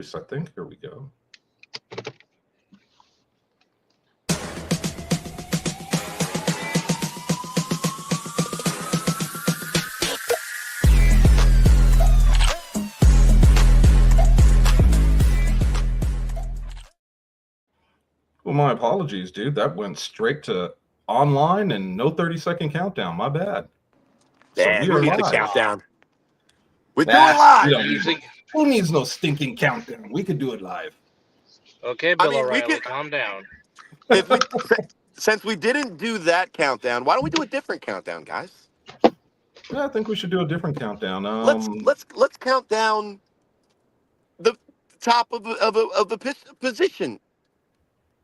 I think. Here we go. Well, my apologies, dude. That went straight to online and no 30-second countdown. My bad. So Yeah, we who are needs a live. countdown? We're doing Ah, we live. don't need- who needs no stinking countdown? We could do it live. Okay, I Bill mean, we O'Reilly, could calm down. if we since we didn't do that countdown. Why don't we do a different countdown, guys? Yeah, I think we should do a different countdown. Let's count down the top of the position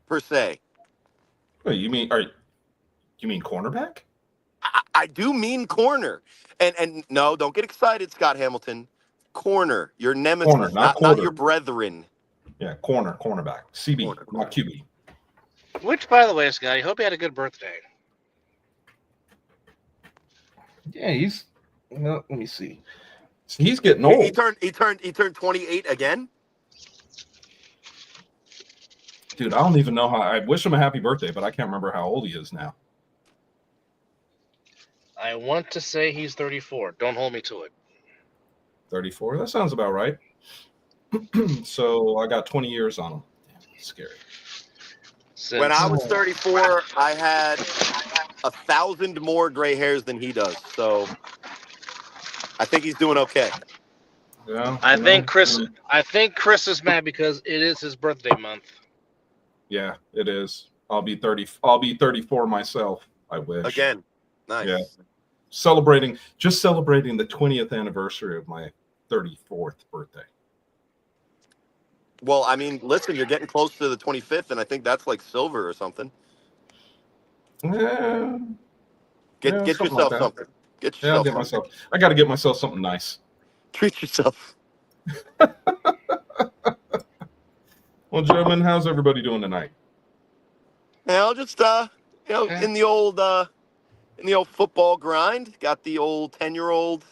per se. Wait, you mean cornerback? I do mean corner, and no, don't get excited, Scott Hamilton. Corner, your nemesis, Corner, not not your quarter. brethren. Yeah, cornerback. CB, Corner. not QB. Which, by the way, Scott, I hope you had a good birthday. Yeah, he's. Well, let me see. He's getting old. He turned 28 again. Dude, I don't even know how. I wish him a happy birthday, but I can't remember how old he is now. I want to say he's 34. Don't hold me to it. 34. That sounds about right. So I got 20 years on him. Damn, scary. When I was 34, I had 1,000 more gray hairs than he does. So I think he's doing okay. Yeah. I think Chris is mad because it is his birthday month. Yeah, it is. I'll be 30. I'll be 34 myself. I wish. Again, nice. Yeah. Celebrating the 20th anniversary of my 34th birthday. Well, I mean, listen, you're getting close to the 25th, and I think that's like silver or something. Yeah. Get something yourself like that. something. Get Yeah, I'll yourself get something. myself. I got to get myself something nice. Treat yourself. Well, gentlemen, how's everybody doing tonight? Now, just in the old football grind. Got the old 10-year-old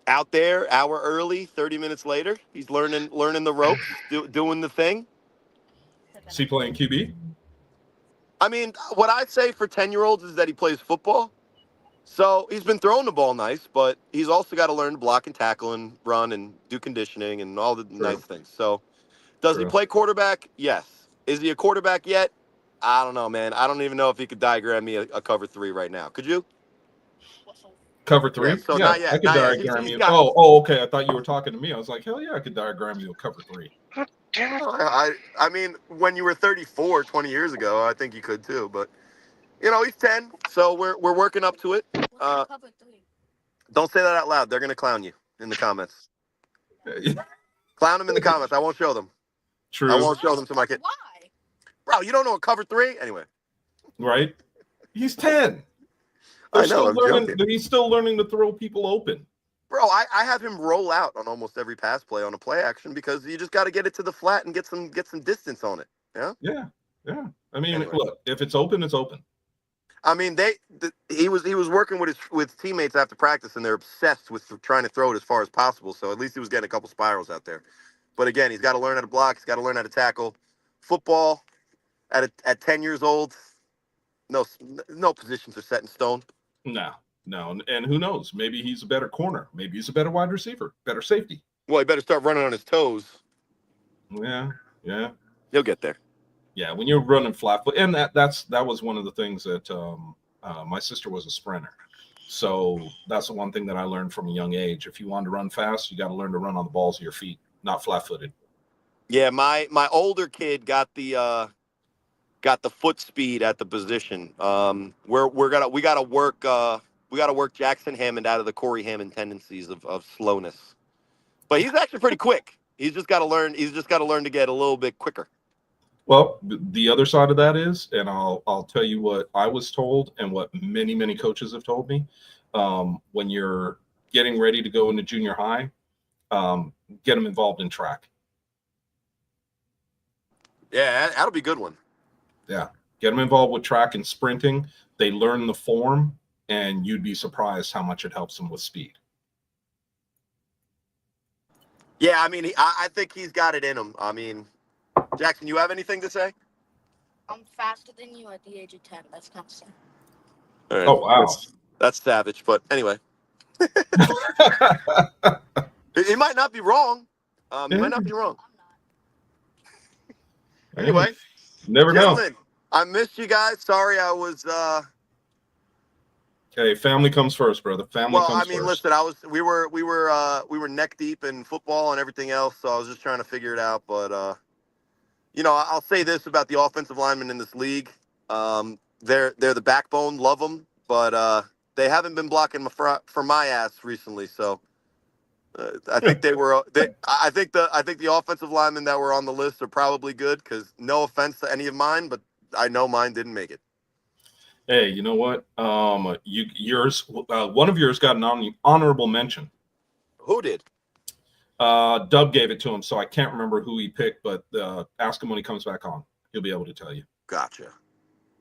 out there, hour early, 30 minutes later. He's learning the ropes, doing the thing. Is he playing QB? I mean, what I say for 10-year-olds is that he plays football. So he's been throwing the ball nice, but he's also got to learn to block and tackle and run and do conditioning and all the nice things. So does he play quarterback? Yes. Is he a quarterback yet? I don't know, man. I don't even know if he could diagram me a cover 3 right now. Could you? Cover 3? Yeah, so yeah, not yet. I could Not yet. diagram He's you. got- Oh, okay. I thought you were talking to me. I was like, hell yeah, I could diagram you a cover 3. I mean, when you were 34 20 years ago, I think you could too. But, he's 10, so we're working up to it. Don't say that out loud. They're going to clown you in the comments. Clown them in the comments. I won't show them. True. I won't show them to my kid. Why? Bro, you don't know a cover 3? Anyway. Right? He's 10. I know, I'm joking. He's still learning to throw people open. Bro, I have him roll out on almost every pass play on a play action because you just got to get it to the flat and get some distance on it. Yeah. Yeah. I mean, Anyway. Look, if it's open, it's open. I mean, he was working with teammates after practice, and they're obsessed with trying to throw it as far as possible. So at least he was getting a couple spirals out there. But again, he's got to learn how to block. He's got to learn how to tackle. Football at 10 years old, no positions are set in stone. No. And who knows? Maybe he's a better corner. Maybe he's a better wide receiver, better safety. Well, he better start running on his toes. Yeah. He'll get there. Yeah, when you're running flat foot, and that was one of the things that my sister was a sprinter. So that's the one thing that I learned from a young age. If you want to run fast, you got to learn to run on the balls of your feet, not flat-footed. Yeah, my older kid got the foot speed at the position. We gotta work Jackson Hammond out of the Corey Hammond tendencies of slowness. But he's actually pretty quick. He's just got to learn to get a little bit quicker. Well, the other side of that is, and I'll tell you what I was told and what many, many coaches have told me, when you're getting ready to go into junior high, get them involved in track. Yeah, that'll be a good one. Yeah, get them involved with track and sprinting. They learn the form, and you'd be surprised how much it helps them with speed. Yeah, I mean, I think he's got it in him. I mean, Jackson, you have anything to say? I'm faster than you at the age of 10. That's kind of sad. All right. Oh wow. That's savage, but anyway. He might not be wrong. He might not be wrong. I'm not. Anyway, Never know. gentlemen, I missed you guys. Sorry I was Okay, family comes first, brother. Family well, comes I mean, first. listen, we were neck deep in football and everything else, so I was just trying to figure it out, but you know, I'll say this about the offensive linemen in this league. They're the backbone, love them, but they haven't been blocking for my ass recently, so I think they were. I think the offensive linemen that were on the list are probably good. Because no offense to any of mine, but I know mine didn't make it. Hey, you know what? One of yours got an honorable mention. Who did? Dub gave it to him, so I can't remember who he picked, but ask him when he comes back on. He'll be able to tell you. Gotcha.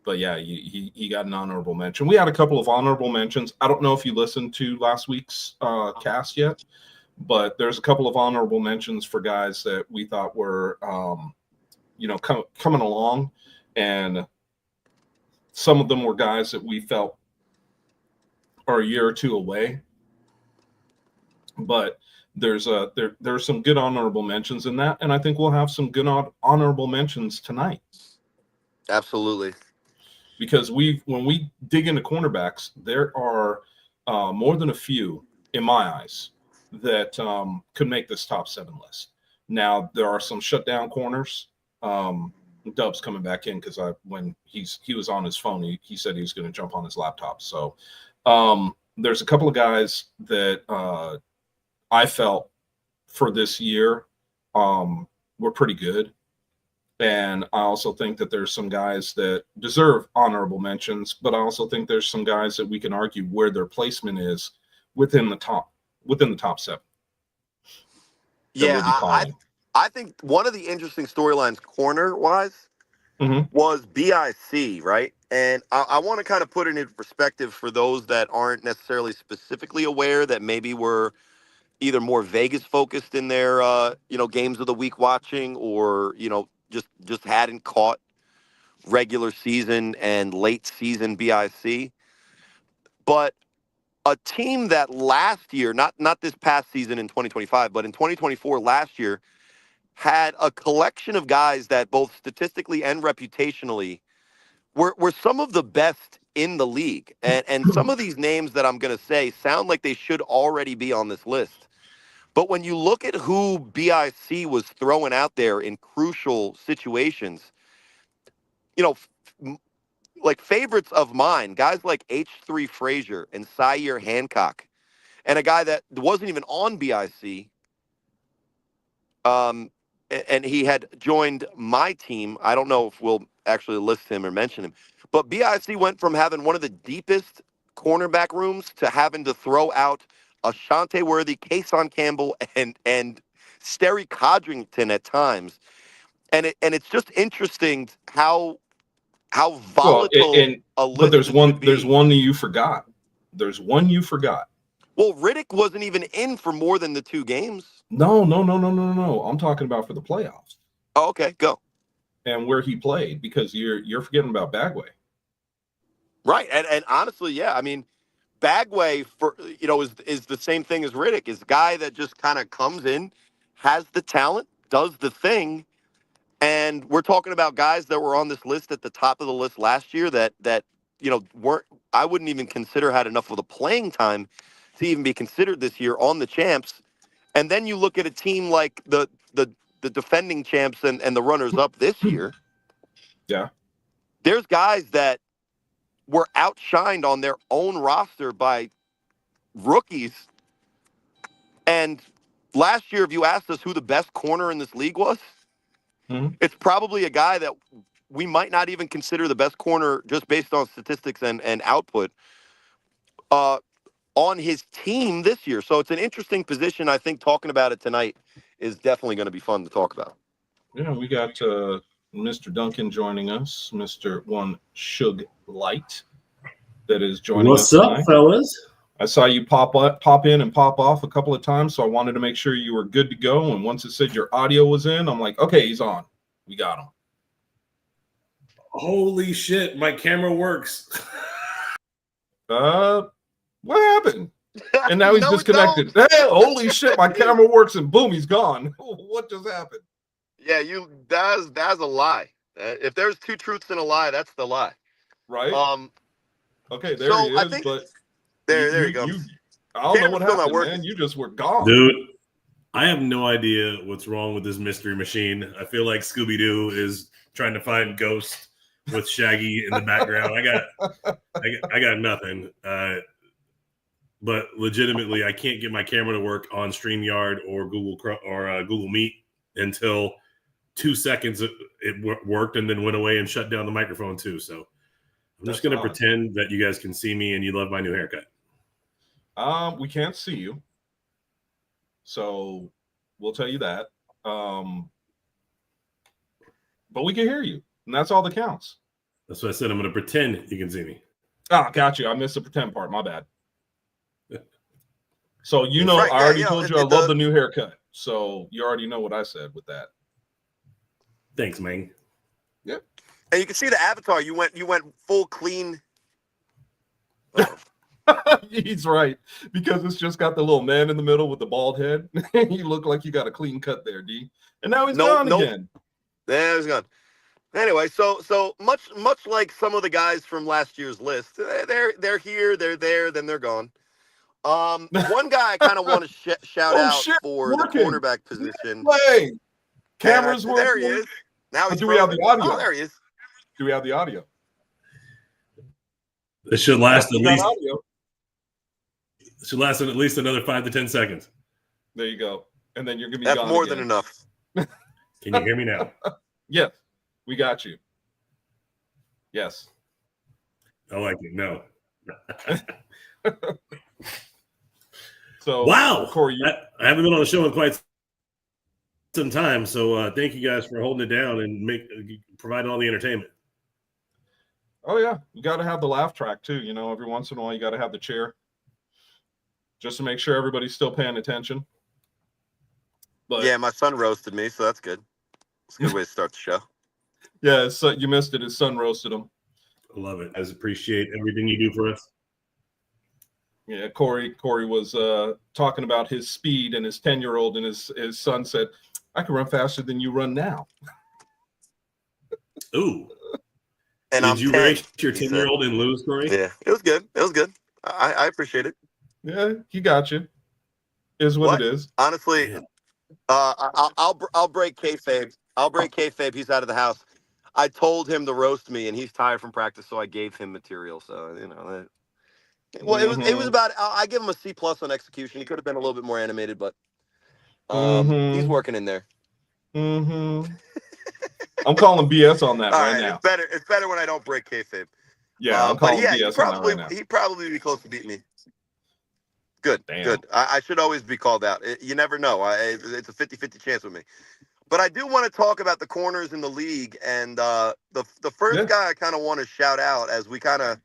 But yeah, he got an honorable mention. We had a couple of honorable mentions. I don't know if you listened to last week's cast yet, but there's a couple of honorable mentions for guys that we thought were, coming along, and some of them were guys that we felt are a year or two away. But there's some good honorable mentions in that, and I think we'll have some good honorable mentions tonight. Absolutely. Because when we dig into cornerbacks, there are more than a few, in my eyes, that could make this top 7 list. Now, there are some shutdown corners. Dub's coming back in because when he was on his phone, he said he was going to jump on his laptop. So there's a couple of guys that I felt for this year were pretty good. And I also think that there's some guys that deserve honorable mentions, but I also think there's some guys that we can argue where their placement is within the top 7. Yeah, I think one of the interesting storylines, corner-wise, was BIC, right? And I want to kind of put it in perspective for those that aren't necessarily specifically aware, that maybe were either more Vegas focused in their games of the week watching, or just hadn't caught regular season and late season BIC. But a team that last year, not this past season in 2025, but in 2024 last year, had a collection of guys that both statistically and reputationally were some of the best in the league. And some of these names that I'm going to say sound like they should already be on this list. But when you look at who BIC was throwing out there in crucial situations, like favorites of mine, guys like H3 Frazier and Syer Hancock, and a guy that wasn't even on BIC, and he had joined my team. I don't know if we'll actually list him or mention him, but BIC went from having one of the deepest cornerback rooms to having to throw out Ashante Worthy, Kason Campbell, and Sterry Codrington at times. And it's just interesting how volatile a list but there's one be. you forgot. There's one you forgot. Well, Riddick wasn't even in for more than the 2 games. No. I'm talking about for the playoffs. Oh, okay, go. And where he played, because you're forgetting about Bagway. Right, and honestly, yeah, I mean, Bagway is the same thing as Riddick, is a guy that just kind of comes in, has the talent, does the thing, and we're talking about guys that were on this list at the top of the list last year that weren't, I wouldn't even consider had enough of the playing time to even be considered this year on the champs. And then you look at a team like the defending champs and the runners up this year. Yeah, there's guys that were outshined on their own roster by rookies. And last year, if you asked us who the best corner in this league was, it's probably a guy that we might not even consider the best corner just based on statistics and output on his team this year. So it's an interesting position. I think talking about it tonight is definitely going to be fun to talk about. Yeah, we got Mr. Duncan joining us, Mr. One Shug Light, that is joining us. What's up, fellas? I saw you pop in and pop off a couple of times, so I wanted to make sure you were good to go. And once it said your audio was in, I'm like, okay, he's on. We got him. Holy shit, my camera works. What happened? And now he's No, it disconnected. don't. Hey, holy shit, my camera works and boom, he's gone. What just happened? Yeah, that's a lie. If there's two truths and a lie, that's the lie. Right? Okay, there So he is. I think But there you go. I don't know Camera's what still not happened, working. man. You just were gone. Dude, I have no idea what's wrong with this mystery machine. I feel like Scooby-Doo is trying to find ghosts with Shaggy in the background. I got nothing. But legitimately, I can't get my camera to work on StreamYard or Google Meet until 2 seconds it worked and then went away and shut down the microphone too. So I'm just going to pretend that you guys can see me and you love my new haircut. We can't see you, so we'll tell you that. But we can hear you, and that's all that counts. That's what I said. I'm going to pretend you can see me. Ah, got you. I missed the pretend part. My bad. So I already told you I love the new haircut. So you already know what I said with that. Thanks, man. Yep. And you can see the avatar. You went full clean. He's right, because it's just got the little man in the middle with the bald head. You look like you got a clean cut there, D. And now he's gone again. There he's gone. Anyway, so much like some of the guys from last year's list, they're here, they're there, then they're gone. One guy I kind of want to shout out for the cornerback position. Play. Camera's working. There he is. Now he's do we have the audio? Oh, there he is. Do we have the audio? It should last at least. It should last at least another 5 to 10 seconds. There you go. And then you're gonna be. That's gone more again. than enough. Can you hear me now? Yes, we got you. Yes. I like it. No. So wow, Corey, I haven't been on the show in quite some time, so thank you guys for holding it down and providing all the entertainment. Oh yeah, you got to have the laugh track too. Every once in a while you got to have the cheer, just to make sure everybody's still paying attention. But yeah, my son roasted me, so that's good. It's a good way to start the show. Yeah, so you missed it. His son roasted him. I love it. I appreciate everything you do for us. Yeah, Corey was talking about his speed and his 10-year-old, and his son said, "I can run faster than you run now." Ooh. And did you race your 10-year-old and lose, Corey? Yeah, it was good. It was good. I appreciate it. Yeah, he got you. Is what it is. Honestly, I'll break kayfabe. I'll break kayfabe. He's out of the house. I told him to roast me, and he's tired from practice, so I gave him material. So well, it was about. I give him a C+ on execution. He could have been a little bit more animated, but he's working in there. I'm calling BS on that right now. It's better when I don't break kayfabe. Yeah, I'm calling BS on that right now. He'd probably be close to beating me. Good, Damn. good. I should always be called out. You never know. It's a 50-50 chance with me. But I do want to talk about the corners in the league, and the first guy I kind of want to shout out, as we're gonna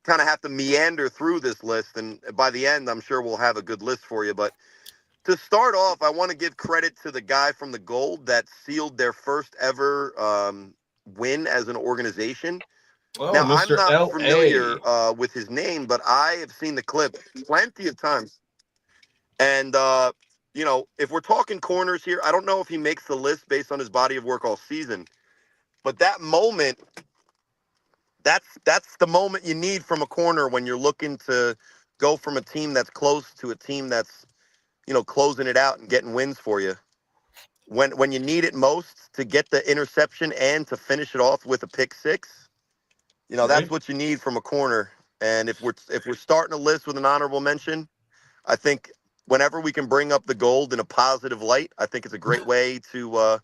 kind of have to meander through this list, and by the end, I'm sure we'll have a good list for you. But to start off, I want to give credit to the guy from the Gold that sealed their first ever win as an organization. Oh, now, Mr. I'm not LA. familiar with his name, but I have seen the clip plenty of times. And, if we're talking corners here, I don't know if he makes the list based on his body of work all season. But that moment, that's the moment you need from a corner when you're looking to go from a team that's close to a team that's, closing it out and getting wins for you. When you need it most to get the interception and to finish it off with a pick six, that's what you need from a corner. And if we're starting a list with an honorable mention, I think whenever we can bring up the Gold in a positive light, I think it's a great way to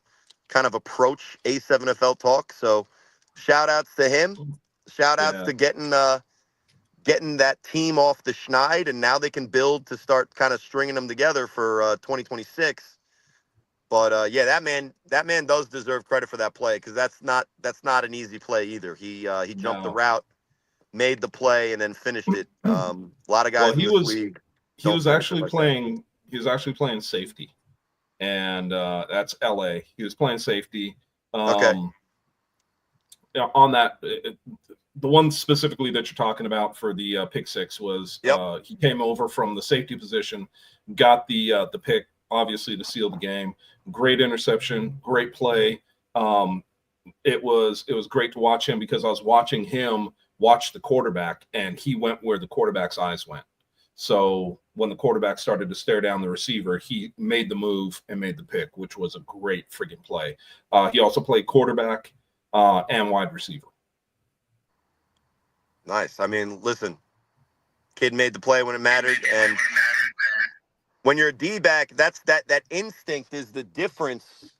kind of approach A7FL talk. So shout outs to him. Shout outs to getting that team off the schneid, and now they can build to start kind of stringing them together for 2026. But that man does deserve credit for that play, because that's not an easy play either. He jumped the route, made the play and then finished it. A lot of guys Well, in this league he don't was finish it actually like that. playing. He was actually playing safety, and that's LA. He was playing safety. Okay. On that, the one specifically that you're talking about for the pick six was Yep. he came over from the safety position, got the pick, obviously to seal the game. Great interception, great play. It was great to watch him because I was watching him watch the quarterback, and he went where the quarterback's eyes went. So when the quarterback started to stare down the receiver, he made the move and made the pick, which was a great friggin' play. He also played quarterback and wide receiver. Nice. I mean, listen, kid made the play when it mattered, and when you're a D-back, that instinct is the difference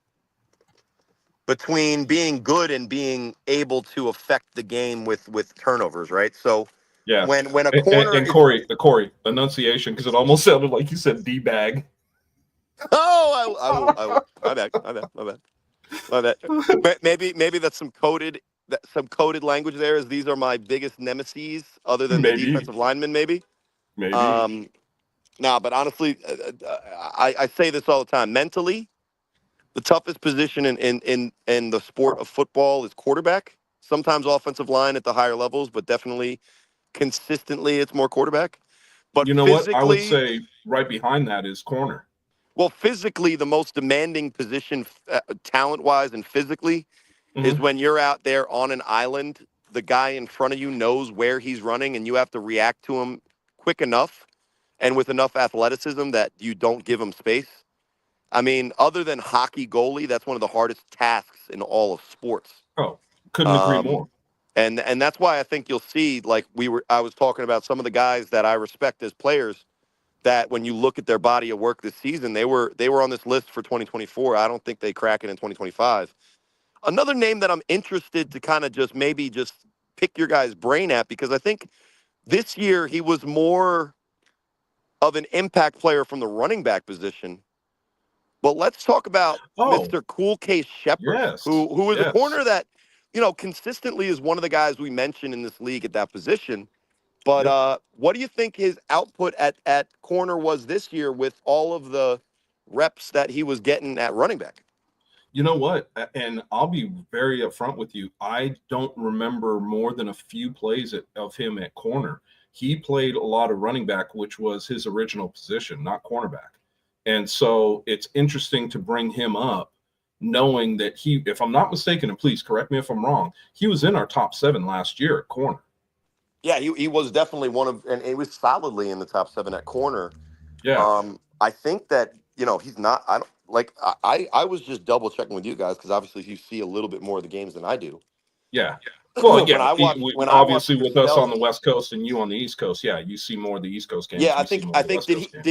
between being good and being able to affect the game with turnovers, right? So Yeah. when a corner and Corey, enunciation, because it almost sounded like you said D-bag. I will. My bad. Maybe that's some coded language there. Is these are my biggest nemeses other than the Maybe. defensive linemen, maybe. Maybe. But honestly, I say this all the time. Mentally, the toughest position in the sport of football is quarterback. Sometimes offensive line at the higher levels, but definitely consistently it's more quarterback. But You know what? I would physically, say right behind that is corner. well, physically, the most demanding position, talent-wise and physically, is Mhm. when you're out there on an island. The guy in front of you knows where he's running, and you have to react to him quick enough and with enough athleticism that you don't give him space. I mean, other than hockey goalie, that's one of the hardest tasks in all of sports. Oh, couldn't agree Um, more. and that's why I think you'll see, like I was talking about some of the guys that I respect as players, that when you look at their body of work this season, they were on this list for 2024. I don't think they crack it in 2025. Another name that I'm interested to kind of just maybe just pick your guys' brain at, because I think this year he was more of an impact player from the running back position. But let's talk about Oh, Mr. Cool Case Shepard, yes. who is a Yes. corner that, consistently is one of the guys we mentioned in this league at that position. But Yep. what do you think his output at corner was this year with all of the reps that he was getting at running back? You know what? And I'll be very upfront with you. I don't remember more than a few plays of him at corner. He played a lot of running back, which was his original position, not cornerback. And so it's interesting to bring him up, knowing that he, if I'm not mistaken, and please correct me if I'm wrong, he was in our top 7 last year at corner. Yeah, he was definitely one of, and he was solidly in the top 7 at corner. Yeah. I think that, he's not, I don't like, I was just double checking with you guys because obviously you see a little bit more of the games than I do. Yeah. Well, when yeah. I watched Obviously, your with us on stealth, the West Coast and you on the East Coast, yeah, you see more of the East Coast games. yeah, We see more I of the think West Coast games.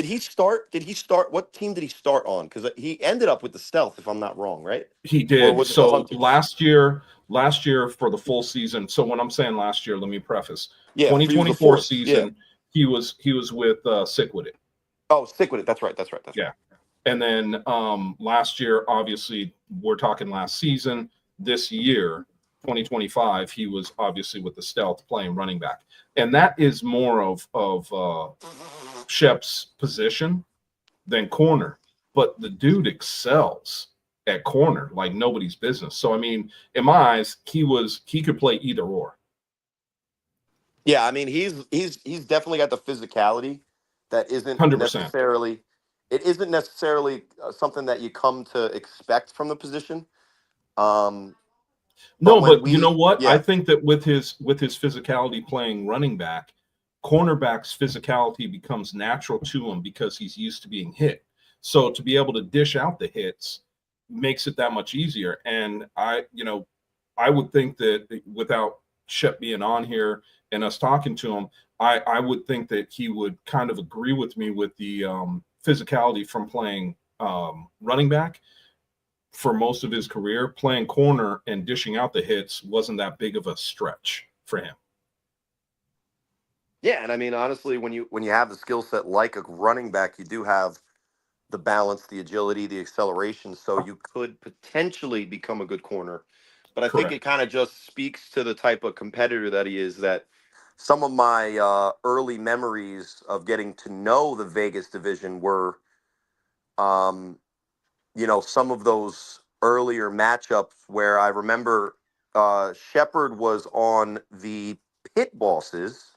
did he start? What team did he start on? Because he ended up with the stealth, if I'm not wrong, right? He Or did. was it the So Hunters? last year for the full season. So when I'm saying last year, let me preface. Yeah, he was the 2024 fourth. Yeah. season, he was with Sick with It. Oh, stick with it. That's right. Yeah. And then last year, obviously, we're talking last season. This year, 2025, he was obviously with the Stealth playing running back, and that is more of Shep's position than corner. But the dude excels at corner like nobody's business. So I mean, in my eyes, he could play either or. Yeah, I mean, he's definitely got the physicality that isn't 100%. necessarily. It isn't necessarily something that you come to expect from the position. No, But when but you know what? I yeah, think that with his physicality playing running back, cornerback's physicality becomes natural to him because he's used to being hit. So to be able to dish out the hits makes it that much easier. And I would think that without Shep being on here and us talking to him, I would think that he would kind of agree with me with the physicality from playing running back for most of his career. Playing corner and dishing out the hits wasn't that big of a stretch for him. yeah, and I mean, honestly, when you have the skill set like a running back, you do have the balance, the agility, the acceleration, so you could potentially become a good corner. But I think it Correct. kind of just speaks to the type of competitor that he is, that some of my early memories of getting to know the Vegas division were, some of those earlier matchups where I remember Shepard was on the Pit Bosses,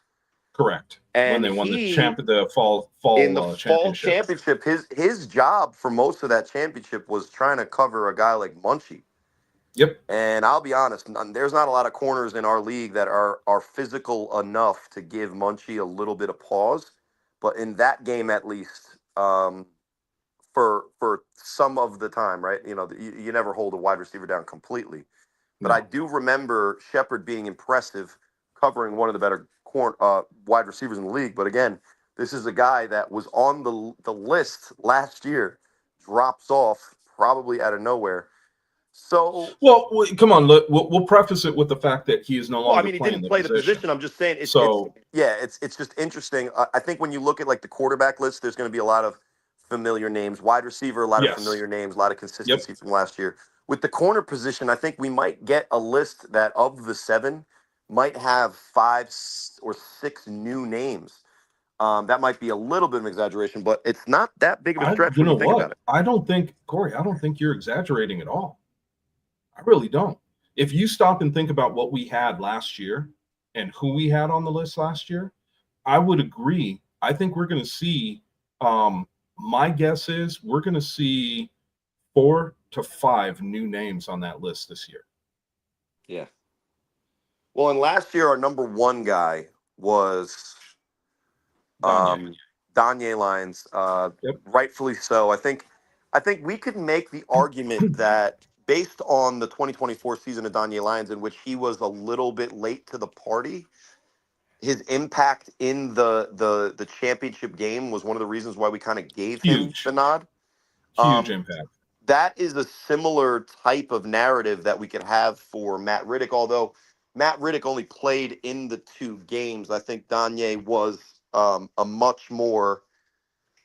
Correct. When and they won he the fall in the fall championship. championship, his job for most of that championship was trying to cover a guy like Munchie. Yep. And I'll be honest, there's not a lot of corners in our league that are physical enough to give Munchie a little bit of pause. But in that game, at least, for some of the time, right? You never hold a wide receiver down completely. But No. I do remember Shepard being impressive, covering one of the better wide receivers in the league. But again, this is a guy that was on the list last year, drops off probably out of nowhere. So, Well, come on. Look, we'll preface it with the fact that he is no well, I longer mean, he playing didn't play the position. I'm just saying, it's just interesting. I think when you look at like the quarterback list, there's going to be a lot of familiar names. Wide receiver, a lot of yes. familiar names, a lot of consistency Yep. from last year. With the corner position, I think we might get a list that of the 7 might have 5 or 6 new names. That might be a little bit of an exaggeration, but it's not that big of a stretch You when know you think what? about it. I don't think, Corey, I don't think you're exaggerating at all. I really don't. If you stop and think about what we had last year and who we had on the list last year, I would agree. I think we're going to see, my guess is we're going to see 4 to 5 new names on that list this year. Yeah. Well, and last year, our number 1 guy was Danye Lyons, Yep. rightfully so. I think we could make the argument that based on the 2024 season of Danye Lyons, in which he was a little bit late to the party, his impact in the championship game was one of the reasons why we kind of gave him Huge. the nod. Huge impact. That is a similar type of narrative that we could have for Matt Riddick, although Matt Riddick only played in the 2 games. I think Danye was a much more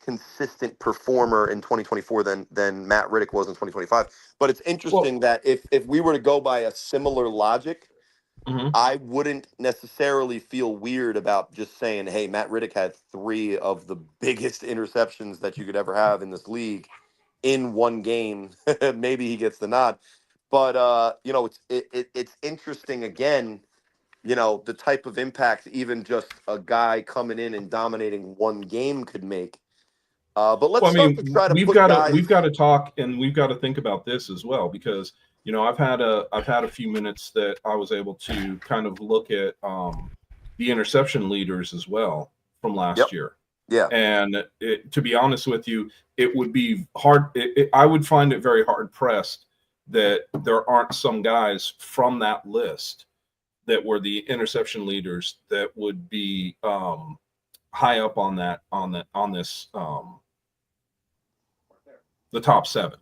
consistent performer in 2024 than Matt Riddick was in 2025. But it's interesting that if we were to go by a similar logic, I wouldn't necessarily feel weird about just saying, hey, Matt Riddick had 3 of the biggest interceptions that you could ever have in this league in one game. Maybe he gets the nod. But it's interesting again, the type of impact even just a guy coming in and dominating one game could make. But let's start to try to we've put got to talk, and we've got to think about this as well, because I've had a few minutes that I was able to kind of look at the interception leaders as well from last year. Yeah. And to be honest with you, it would be hard. I would find it very hard pressed that there aren't some guys from that list that were the interception leaders that would be high up on this the top 7.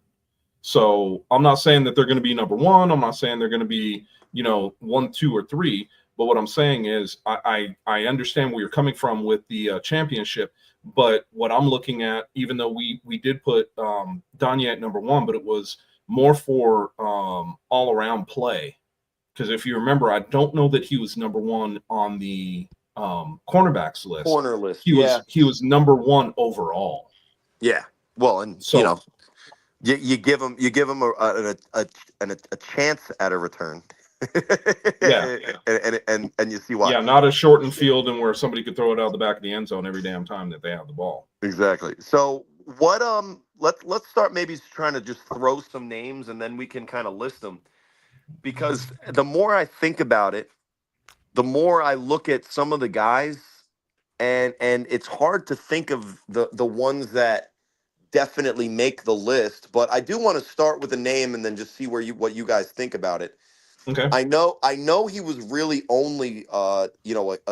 So I'm not saying that they're going to be number 1. I'm not saying they're going to be 1, 2, or 3. But what I'm saying is I understand where you're coming from with the championship. But what I'm looking at, even though we did put Danye at number 1, but it was more for all around play. Because if you remember, I don't know that he was number 1 on the cornerbacks list. Corner list. He was number 1 overall. Yeah. Well, and so, you give him a chance at a return. Yeah. And you see why. Yeah, not a shortened field and where somebody could throw it out the back of the end zone every damn time that they have the ball. Exactly. So what let's start maybe trying to just throw some names and then we can kind of list them. Because the more I think about it, the more I look at some of the guys, and it's hard to think of the ones that definitely make the list. But I do want to start with a name and then just see what you guys think about it. Okay. I know he was really only a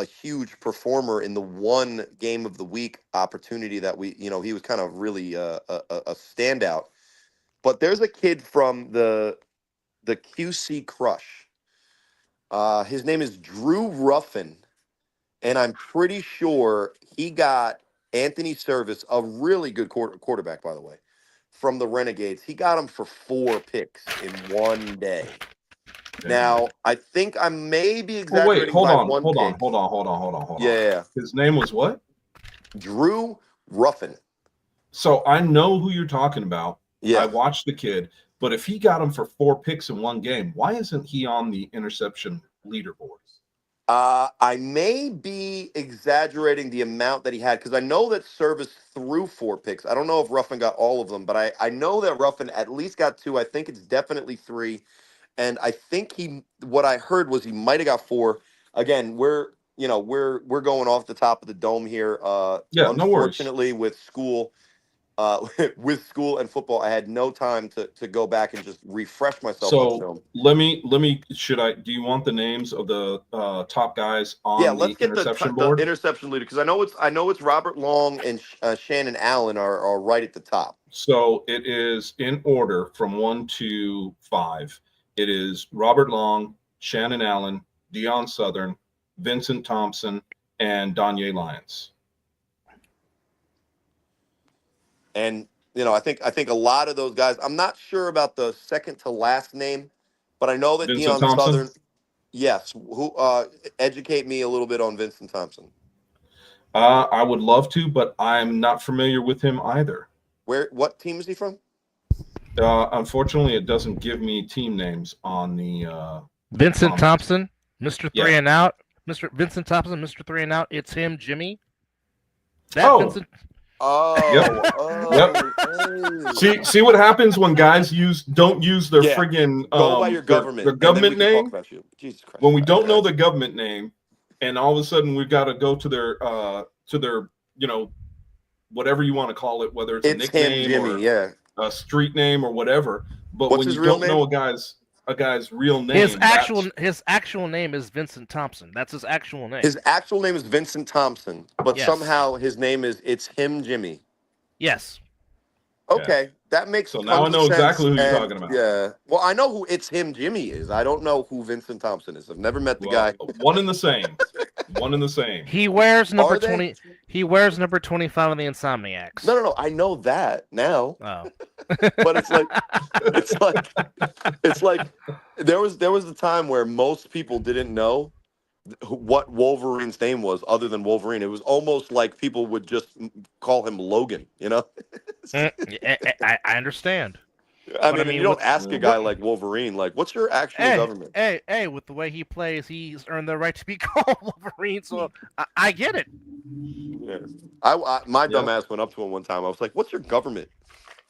huge performer in the one game of the week opportunity that he was kind of really a standout. But there's a kid from the QC Crush. His name is Drew Ruffin, and I'm pretty sure he got Anthony Service, a really good quarterback, by the way, from the Renegades. He got him for 4 picks in one day. Now, I think I may be Oh, exaggerating wait, hold by on, one hold on, pick. hold on, hold on, hold on, hold on. Yeah, His name was what? Drew Ruffin. So I know who you're talking about. I Yeah. watched the kid, but if he got him for 4 picks in one game, why isn't he on the interception leaderboard? I may be exaggerating the amount that he had because I know that Service threw 4 picks. I don't know if Ruffin got all of them, but I know that Ruffin at least got 2. I think it's definitely 3. And I think what I heard was he might have got 4. Again, we're going off the top of the dome here. Yeah, no worries. Unfortunately, with school, with school and football, I had no time to go back and just refresh myself on So film. let me. Do you want the names of the top guys Yeah, on the let's get interception the board? interception leader because I know it's Robert Long and Shannon Allen are right at the top. So it is in order from 1 to 5. It is Robert Long, Shannon Allen, Deion Southern, Vincent Thompson, and Danye Lyons. And I think a lot of those guys. I'm not sure about the second to last name, but I know that Vincent Deion Thompson? Southern. Yes, who educate me a little bit on Vincent Thompson. I would love to, but I'm not familiar with him either. What team is he from? Unfortunately, it doesn't give me team names on the. Vincent Thompson, Mr. Yeah. 3 and Out. Mr. Vincent Thompson, Mr. 3 and Out. It's him, Jimmy. Vincent. See what happens when guys don't use their friggin' go by your government. Their government name. Jesus Christ. When we don't know the government name, and all of a sudden we've got to go to their whatever you want to call it, whether it's a nickname him, Jimmy, or a street name or whatever. But what's when his you real don't name? know a guy's real name, his actual name is Vincent Thompson. That's his actual name. His actual name is Vincent Thompson, but somehow his name is It's Him Jimmy. Yes. Okay, that makes so now I know exactly who you're talking about. Yeah, well, I know who It's Him Jimmy is. I don't know who Vincent Thompson is. I've never met the guy. One and the same. One and the same. He wears number 20. He wears number 25 on the Insomniacs. No. I know that now. Oh, but it's like there was the time where most people didn't know what Wolverine's name was other than Wolverine. It was almost like people would just call him Logan, I understand. I mean, you don't ask a guy like Wolverine, like, what's your actual government? Hey, with the way he plays, he's earned the right to be called Wolverine, so I get it. Yeah. My dumb ass went up to him one time. I was like, what's your government?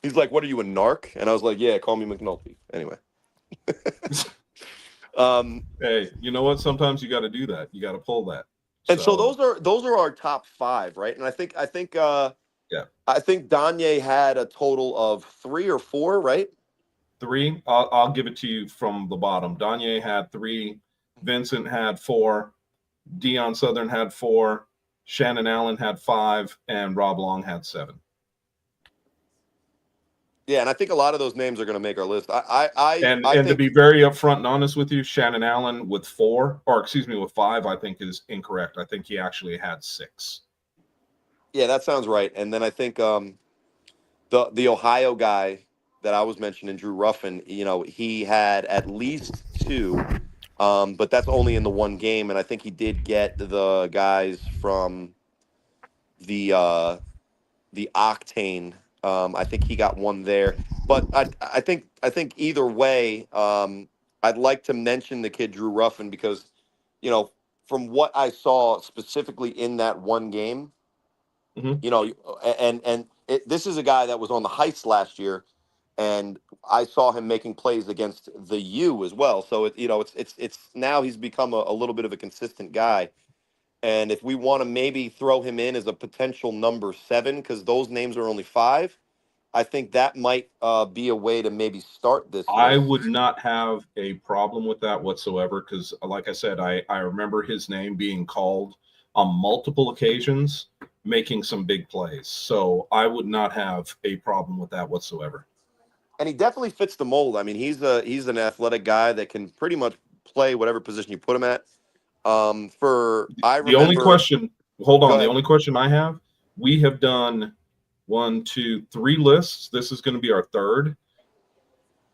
He's like, what are you, a narc? And I was like, yeah, call me McNulty. Anyway. Hey, you know what? Sometimes you got to do that. You got to pull that. And so those are our top 5, right? And I think Danye had a total of 3 or 4, right? 3. I'll give it to you from the bottom. Danye had 3, Vincent had 4, Deion Southern had 4, Shannon Allen had 5, and Rob Long had 7. Yeah, and I think a lot of those names are going to make our list. And to be very upfront and honest with you, Shannon Allen with 5, I think is incorrect. I think he actually had 6. Yeah, that sounds right. And then I think the Ohio guy that I was mentioning, Drew Ruffin, he had at least 2, but that's only in the one game. And I think he did get the guys from the Octane. I think he got 1 there, but I think either way, I'd like to mention the kid Drew Ruffin because, from what I saw specifically in that one game, this is a guy that was on the Heights last year, and I saw him making plays against the U as well. So it's now he's become a little bit of a consistent guy. And if we want to maybe throw him in as a potential number 7, because those names are only 5, I think that might be a way to maybe start this. I would not have a problem with that whatsoever because, like I said, I remember his name being called on multiple occasions, making some big plays. So I would not have a problem with that whatsoever. And he definitely fits the mold. I mean, he's an athletic guy that can pretty much play whatever position you put him at. The only question I have, we have done 1, 2, 3 lists. This is going to be our 3rd.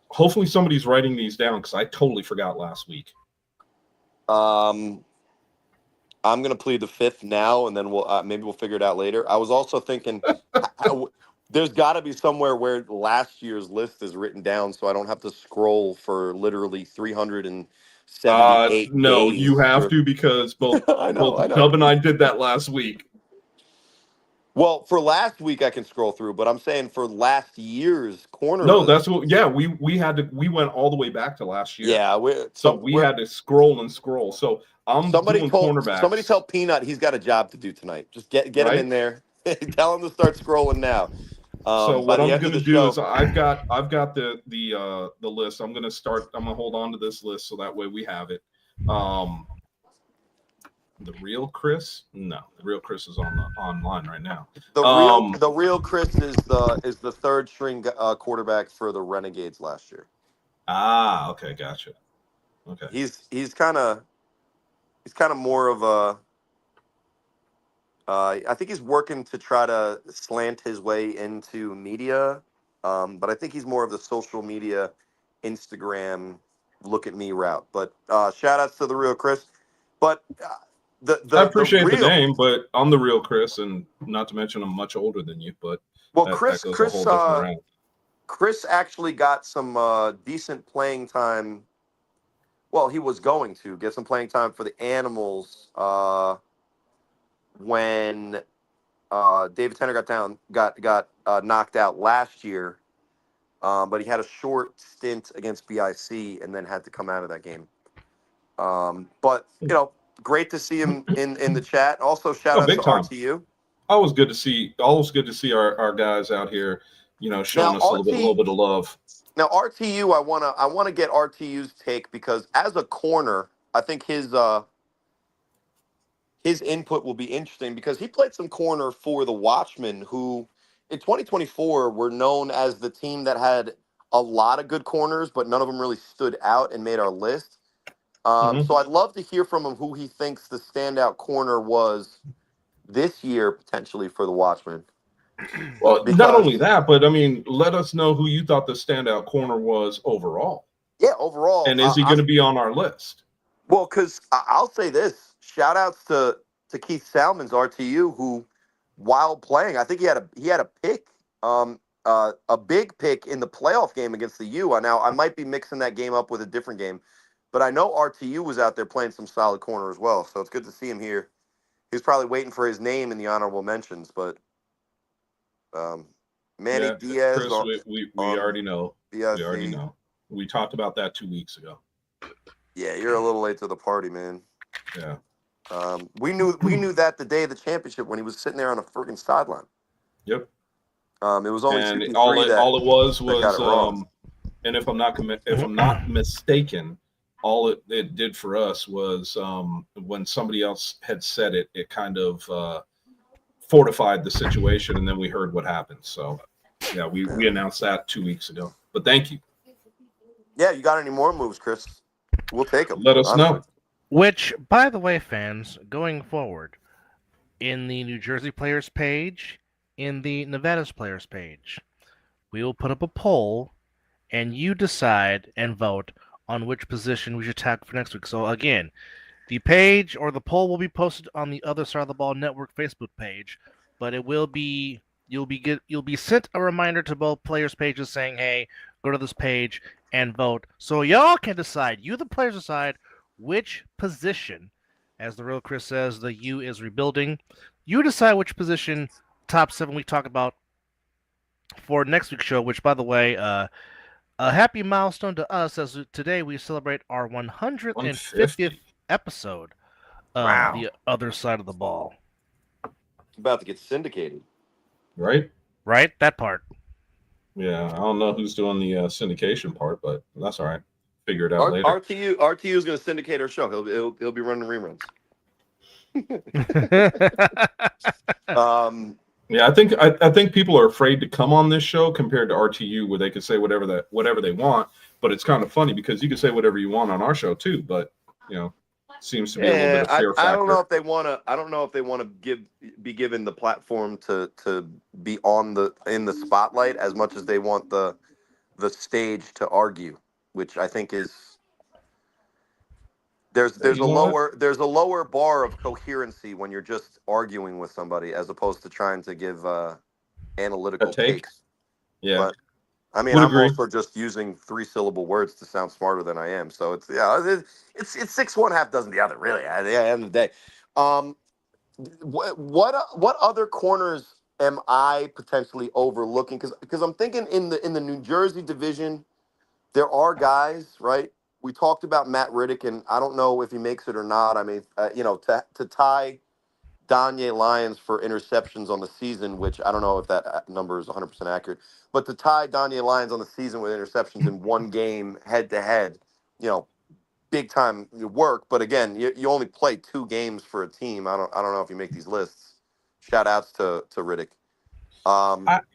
hopefully somebody's writing these down because I totally forgot last week. I'm gonna plead the fifth now, and then maybe we'll figure it out later. I was also thinking there's got to be somewhere where last year's list is written down, so I don't have to scroll for literally 378 No, days. you have to because both I know. Dub and I did that last week. Well, for last week I can scroll through, but I'm saying for last year's corner No, list. that's what. Yeah, we went all the way back to last year. Yeah, we had to scroll and scroll. So somebody doing told cornerbacks. somebody tell Peanut he's got a job to do tonight. Just get him in there. Tell him to start scrolling now. So what I'm going to do show, is I've got the list. I'm going to hold on to this list so that way we have it. The real Chris? No, the real Chris is online right now. The real Chris is the third string quarterback for the Renegades last year. Ah, okay, gotcha. Okay. He's kind of more of a. I think he's working to try to slant his way into media, but I think he's more of the social media, Instagram, look at me route. But shout outs to the real Chris. But I appreciate the name, but I'm the real Chris, and not to mention I'm much older than you. But Chris actually got some decent playing time. Well, he was going to get some playing time for the Animals when David Tenner got knocked out last year, but he had a short stint against BIC and then had to come out of that game. But great to see him in the chat. Also, shout out to RTU. Always good to see our guys out here, showing us a little bit of love. Now, RTU, I wanna get RTU's take because as a corner, I think his input will be interesting because he played some corner for the Watchmen, who in 2024 were known as the team that had a lot of good corners, but none of them really stood out and made our list. So I'd love to hear from him who he thinks the standout corner was this year potentially for the Watchmen. Well, not only that, but I mean, let us know who you thought the standout corner was overall. Yeah, overall. And is he going to be on our list? Well, because I'll say this: shout outs to Keith Salmon's RTU, who, while playing, I think he had a pick, a big pick in the playoff game against the U. Now I might be mixing that game up with a different game, but I know RTU was out there playing some solid corner as well. So it's good to see him here. He was probably waiting for his name in the honorable mentions, but Manny Diaz. Chris, we already know. BIC. We already know. We talked about that 2 weeks ago. Yeah, you're a little late to the party, man. Yeah. We knew that the day of the championship when he was sitting there on a freaking sideline. Yep. It was only all it was and if I'm not mistaken, all it did for us was when somebody else had said it, it kind of fortified the situation, and then we heard what happened. So yeah, we announced that 2 weeks ago. But thank you. Yeah, you got any more moves, Chris? We'll take them. Let us know. Which, by the way, fans, going forward, in the New Jersey players page, in the Nevada's players page, we will put up a poll, and you decide and vote on which position we should tackle for next week. So again, the page or the poll will be posted on the Other Side of the Ball Network Facebook page, but it will be you'll be sent a reminder to both players' pages saying, "Hey, go to this page and vote." So y'all can decide. You, the players, decide which position, as the real Chris says, the U is rebuilding. You decide which position top 7 we talk about for next week's show. Which, by the way, a happy milestone to us as today we celebrate our 150th episode of The Other Side of the Ball. About to get syndicated. Right? Right? That part. Yeah, I don't know who's doing the syndication part, but that's all right. Figure it out later. RTU is going to syndicate our show. He'll be running reruns. Yeah, I think people are afraid to come on this show compared to RTU, where they can say whatever they want. But it's kind of funny because you can say whatever you want on our show too. But seems to be a little bit of fear factor. I don't know if they want to be given the platform to be in the spotlight as much as they want the the stage to argue, which I think is there's You a know what? lower bar of coherency when you're just arguing with somebody as opposed to trying to give A analytical take? takes. Yeah, But I mean, would I'm agree. also just using 3-syllable words to sound smarter than I am. So it's 6 one, half dozen the other. Really, at the end of the day. Um, what other corners am I potentially overlooking? Because I'm thinking in the New Jersey division, there are guys, right? We talked about Matt Riddick, and I don't know if he makes it or not. I mean, to tie Danye Lyons for interceptions on the season, which I don't know if that number is 100% accurate, but to tie Danye Lyons on the season with interceptions in one game head to head, you know, big time work. But again, you only play 2 games for a team. I don't know if you make these lists. Shout outs to Riddick.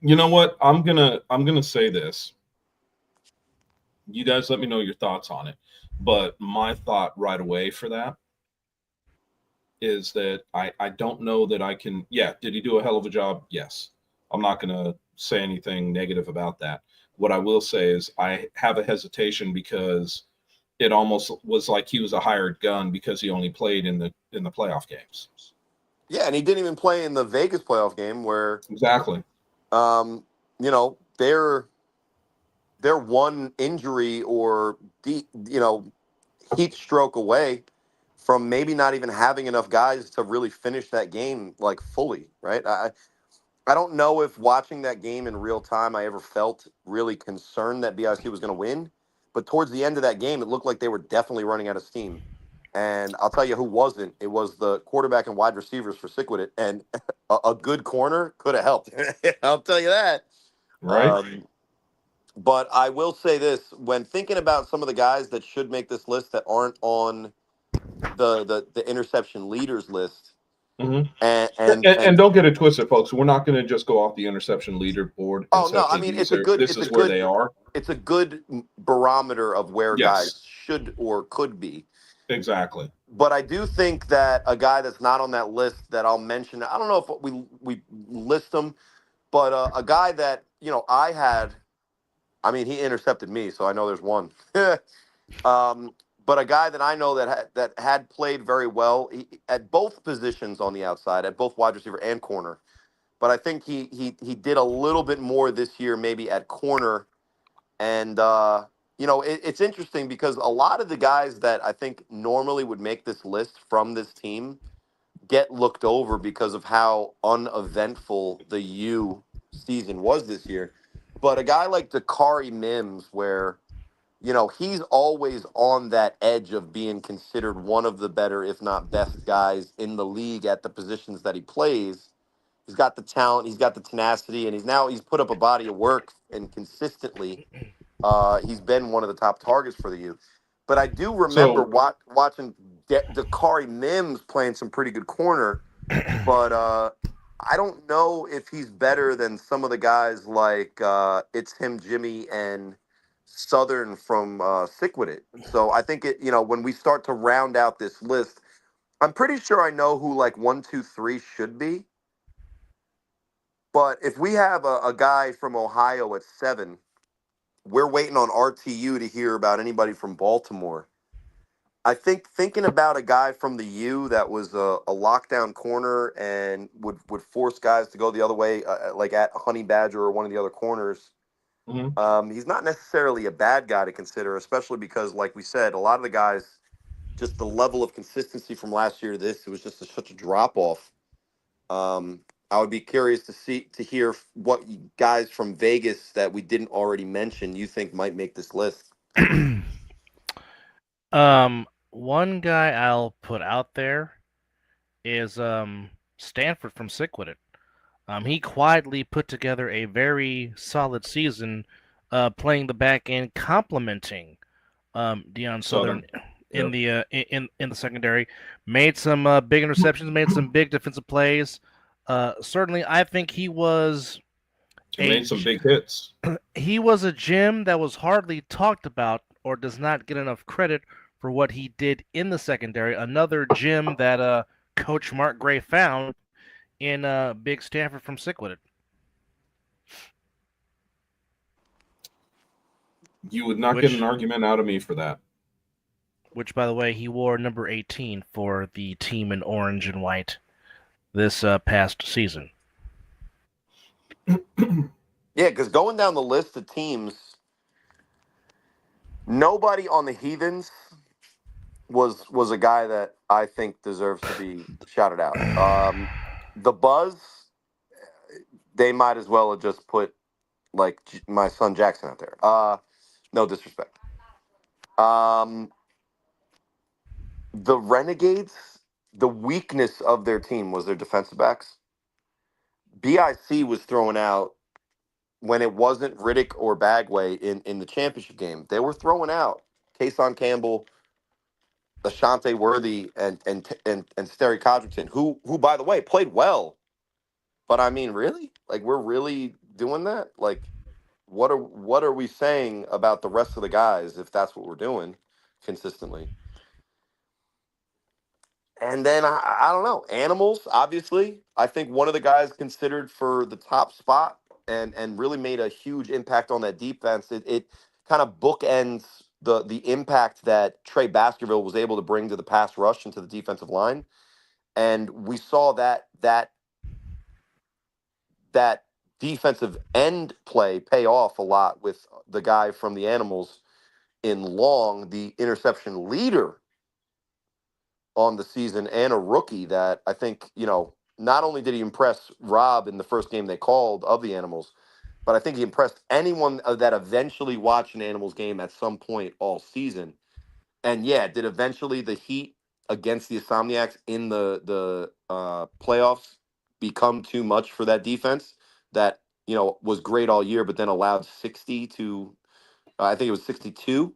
You know what? I'm gonna say this. You guys let me know your thoughts on it. But my thought right away for that is that I don't know that I can. Yeah, did he do a hell of a job? Yes. I'm not going to say anything negative about that. What I will say is I have a hesitation because it almost was like he was a hired gun because he only played in the playoff games. Yeah, and he didn't even play in the Vegas playoff game where, Exactly. um, they're one injury or heat stroke away from maybe not even having enough guys to really finish that game like fully, right? I don't know if watching that game in real time I ever felt really concerned that BIC was going to win, but towards the end of that game, it looked like they were definitely running out of steam. And I'll tell you who wasn't. It was the quarterback and wide receivers for Sickwood, and a good corner could have helped. I'll tell you that. Right. Um, but I will say this: when thinking about some of the guys that should make this list that aren't on the interception leaders list, Mm-hmm. and And don't get it twisted, folks. We're not going to just go off the interception leaderboard and oh no, say, I "Hey, mean this is where they are." it's a good barometer of where Yes, guys should or could be. exactly. But I do think that a guy that's not on that list that I'll mention, I don't know if we list them, but a guy that I had, I mean he intercepted me, so I know there's one. But a guy that I know that had played very well at both positions on the outside, at both wide receiver and corner. But I think he did a little bit more this year, maybe at corner. And it's interesting because a lot of the guys that I think normally would make this list from this team get looked over because of how uneventful the U season was this year. But a guy like Dakari Mims, where he's always on that edge of being considered one of the better, if not best, guys in the league at the positions that he plays. He's got the talent, he's got the tenacity, and he's put up a body of work and consistently he's been one of the top targets for the youth. But I do remember So watching Dakari Mims playing some pretty good corner, but I don't know if he's better than some of the guys like It's Him Jimmy and Southern from Sick With It. So I think when we start to round out this list, I'm pretty sure I know who like 1, 2, 3 should be. But if we have a guy from Ohio at 7, we're waiting on RTU to hear about anybody from Baltimore. I think thinking about a guy from the U that was a lockdown corner and would force guys to go the other way, like at Honey Badger or one of the other corners. mhm. He's not necessarily a bad guy to consider, especially because, like we said, a lot of the guys, just the level of consistency from last year to this, it was just such a drop off. I would be curious to hear what guys from Vegas that we didn't already mention you think might make this list. One guy I'll put out there is Stanford from Sick With It. He quietly put together a very solid season, playing the back end, complementing Deion Southern in Yep. in the secondary. Made some big interceptions, made some big defensive plays. Certainly, I think he was He made some big hits. he was a gem that was hardly talked about or does not get enough credit for what he did in the secondary. Another gem that Coach Mark Gray found in Big Stanford from Sick With It. You would not get an argument out of me for that. Which, by the way, he wore number 18 for the team in orange and white this past season. Yeah, because going down the list of teams, nobody on the Heathens was a guy that I think deserves to be shouted out. The Buzz, they might as well have just put like my son Jackson out there. No disrespect. The Renegades, the weakness of their team was their defensive backs. BIC was throwing out when it wasn't Riddick or Bagway in the championship game. They were throwing out Kason Campbell, Ashante Worthy, and Sterry Codrington, who by the way played well. But I mean, really, like we're really doing that? Like, what are we saying about the rest of the guys if that's what we're doing consistently? And then I don't know. Animals, obviously. I think one of the guys considered for the top spot and really made a huge impact on that defense. It kind of bookends the impact that Trey Baskerville was able to bring to the pass rush and to the defensive line. And we saw that defensive end play pay off a lot with the guy from the Animals in Long, the interception leader on the season, and a rookie that I think, not only did he impress Rob in the first game they called of the Animals, but I think he impressed anyone that eventually watched an Animals game at some point all season. And yeah, did eventually the Heat against the Insomniacs in the playoffs become too much for that defense that, was great all year, but then allowed 60 to, I think it was 62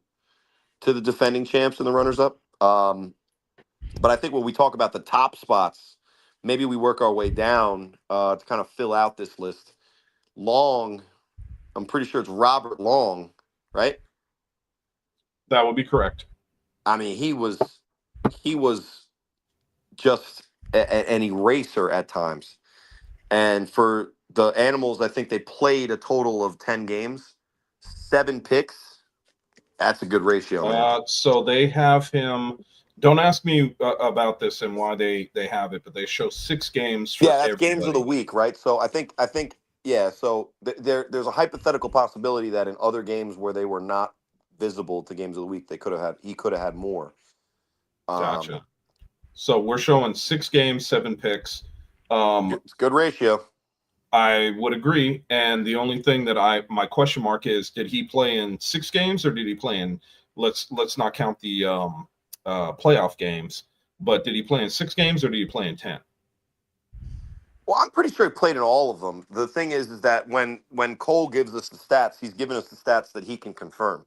to the defending champs and the runners-up. But I think when we talk about the top spots, maybe we work our way down to kind of fill out this list. Long, I'm pretty sure it's Robert Long, right? That would be correct. I mean, he was just an eraser at times. And for the Animals, I think they played a total of 10 games, 7 picks. That's a good ratio, man. So they have him. Don't ask me about this and why they have it, but they show 6 games for That's everybody. games of the week, right? So I think yeah. So there's a hypothetical possibility that in other games where they were not visible to games of the week, he could have had more. Gotcha. So we're showing 6 games, 7 picks. It's good ratio. I would agree. And the only thing that my question mark is, did he play in 6 games or did he play in? Let's not count the playoff games, but did he play in 6 games or did he play in 10? Well, I'm pretty sure he played in all of them. The thing is that when Cole gives us the stats, he's giving us the stats that he can confirm.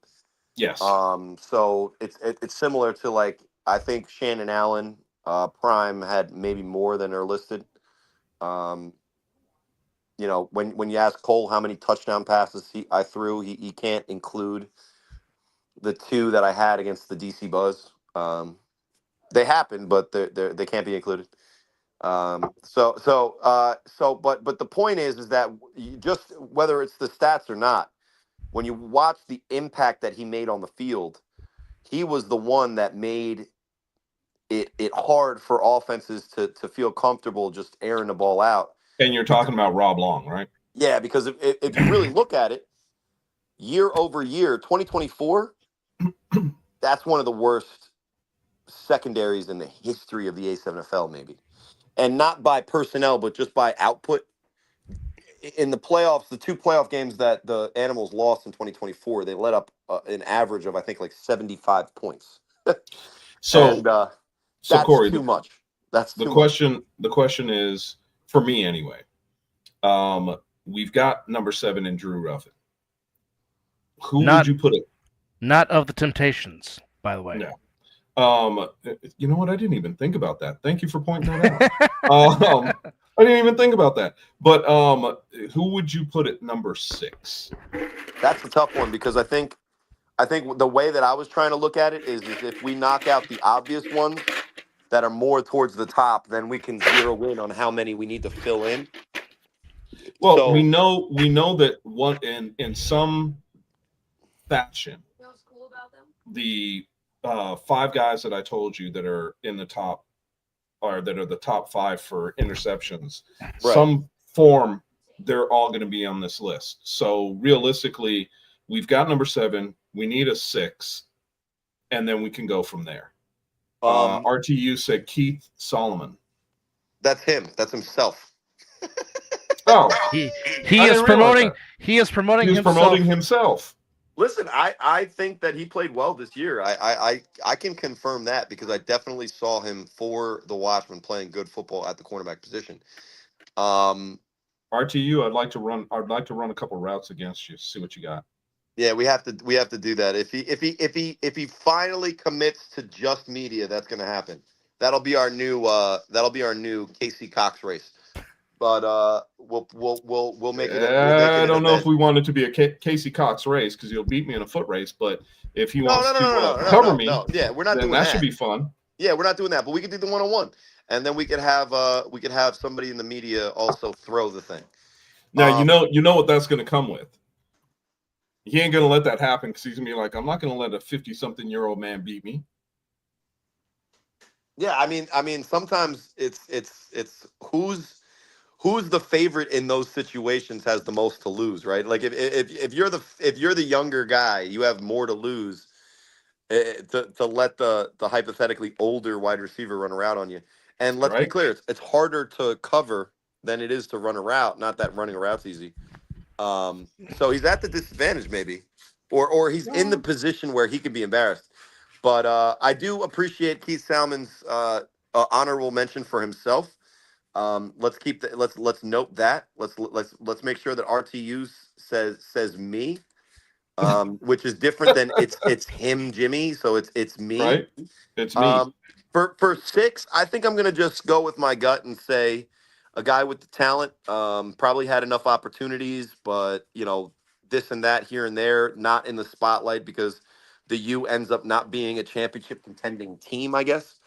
Yes. So it's similar to, like, I think Shannon Allen Prime had maybe more than are listed. When you ask Cole how many touchdown passes I threw, he can't include the 2 that I had against the DC Buzz. They happened, but they can't be included. But the point is that you just, whether it's the stats or not, when you watch the impact that he made on the field, he was the one that made it hard for offenses to feel comfortable just airing the ball out. And you're talking about Rob Long, right? Yeah, because if you really look at it, year over year, 2024, that's one of the worst secondaries in the history of the A7FL, maybe. And not by personnel, but just by output. In the playoffs, the 2 playoff games that the Animals lost in 2024, they let up an average of, I think, like 75 points. So that's Corey, too much. That's the too question. much. The question is, for me anyway. We've got number 7 in Drew Ruffin. Who would you put it? Not of the Temptations, by the way. No. You know what? I didn't even think about that. Thank you for pointing that out. I didn't even think about that. But who would you put at number 6? That's a tough one because I think the way that I was trying to look at it is if we knock out the obvious ones that are more towards the top, then we can zero in on how many we need to fill in. Well, we know that one in some fashion the 5 guys that I told you that are in the top, or that are the top 5 for interceptions, some form, they're all going to be on this list. So realistically, we've got number 7. We need a 6, and then we can go from there. RTU said Keith Solomon. That's him. That's himself. Oh, He I is didn't realize promoting. that. He is promoting He's himself. promoting himself. Listen, I think that he played well this year. I can confirm that because I definitely saw him for the Watchmen playing good football at the cornerback position. RTU, I'd like to run a couple routes against you. See what you got. Yeah, we have to do that. If he finally commits to just media, that's going to happen. That'll be our new Casey Cox race. But we'll make it. I don't know if we want it to be a Casey Cox race because you'll beat me in a foot race. But if he wants to cover me, yeah, we're not then doing that. That Should be fun. Yeah, we're not doing that. But we could do the 1-on-1, and then we could have somebody in the media also throw the thing. Now you know what that's going to come with. He ain't going to let that happen because he's going to be like, I'm not going to let a 50-something-year-old man beat me. Yeah, I mean, sometimes it's who's the favorite in those situations has the most to lose, right? Like if you're the younger guy, you have more to lose to let the hypothetically older wide receiver run a route on you. And let's be clear, it's harder to cover than it is to run a route. Not that running a route's easy. So he's at the disadvantage maybe, or he's in the position where he could be embarrassed. But I do appreciate Keith Salmon's honorable mention for himself. Let's keep let's note that. Let's make sure that RTU says me, which is different than it's him, Jimmy. So it's me. Right. It's me. For 6, I think I'm gonna just go with my gut and say a guy with the talent. Probably had enough opportunities, but this and that here and there, not in the spotlight because the U ends up not being a championship contending team, I guess.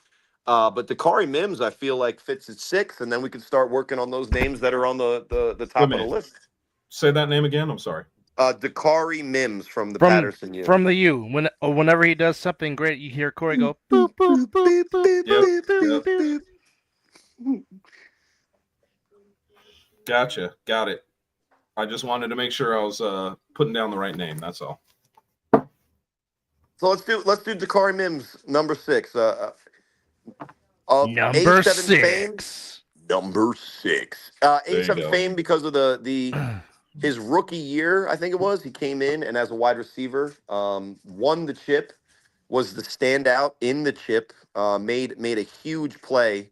But Dakari Mims, I feel like fits at 6, and then we can start working on those names that are on the top of the list. Say that name again. I'm sorry. Dakari Mims from the Patterson U. From the U. Whenever he does something great, you hear Corey go boop boop boop boop boop boop boop. Gotcha. Got it. I just wanted to make sure I was putting down the right name. That's all. So let's do Dakari Mims, number 6. Number 6. Number 6. A7 fame because of his rookie year, I think it was. He came in and as a wide receiver, won the chip, was the standout in the chip, made a huge play,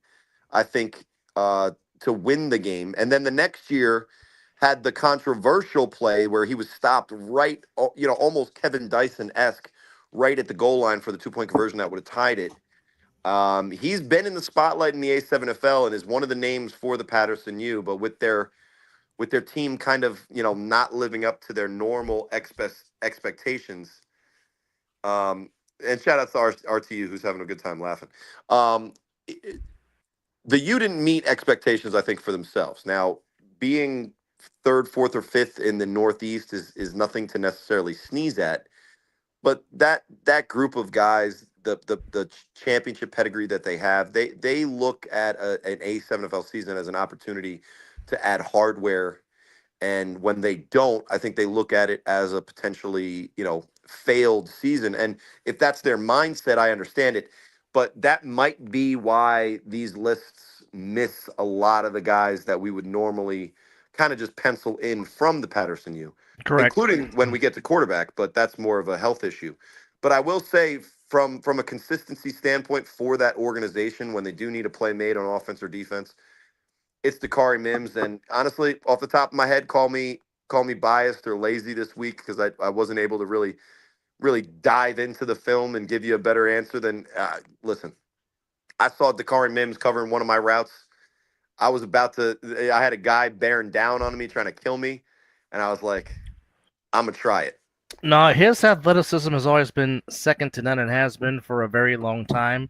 I think, to win the game. And then the next year had the controversial play where he was stopped right, almost Kevin Dyson-esque, right at the goal line for the 2-point conversion that would have tied it. He's been in the spotlight in the A7FL and is one of the names for the Patterson U, but with their team kind of, not living up to their normal expectations. And shout out to RTU who's having a good time laughing. The U didn't meet expectations, I think, for themselves. Now, being 3rd, 4th, or 5th in the Northeast is nothing to necessarily sneeze at. But that group of guys, the championship pedigree that they have, they look at an A7FL season as an opportunity to add hardware. And when they don't, I think they look at it as a potentially, failed season. And if that's their mindset, I understand it. But that might be why these lists miss a lot of the guys that we would normally kind of just pencil in from the Patterson U. Correct. Including when we get to quarterback, but that's more of a health issue. But I will say from a consistency standpoint for that organization, when they do need a play made on offense or defense, it's Dakari Mims. And honestly, off the top of my head, call me biased or lazy this week because I wasn't able to really dive into the film and give you a better answer than listen. I saw Dakari Mims covering one of my routes. I had a guy bearing down on me trying to kill me, and I was like, I'm going to try it. No, his athleticism has always been second to none and has been for a very long time.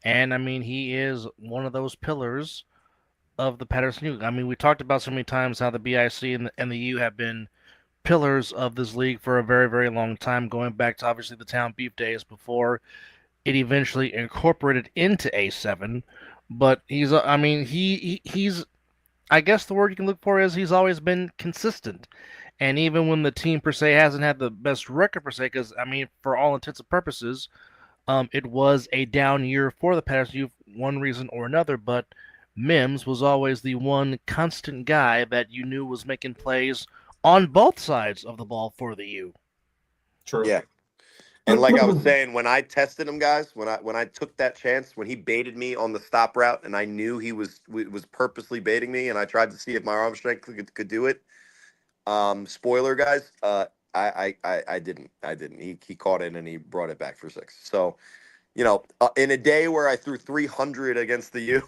And, I mean, he is one of those pillars of the Patterson U. I mean, we talked about so many times how the BIC and the U have been pillars of this league for a very, very long time, going back to obviously the Town Beef days before it eventually incorporated into A7. But he's, I mean, he's, I guess the word you can look for is he's always been consistent. And even when the team per se hasn't had the best record per se, because I mean, for all intents and purposes, it was a down year for the Packers, one reason or another. But Mims was always the one constant guy that you knew was making plays on both sides of the ball for the U. True. Yeah. And like I was saying, when I tested him, guys, when I took that chance, when he baited me on the stop route, and I knew he was purposely baiting me, and I tried to see if my arm strength could do it. Spoiler, guys, I didn't. He caught it and he brought it back for 6. So, you know, in a day where I threw 300 against the U,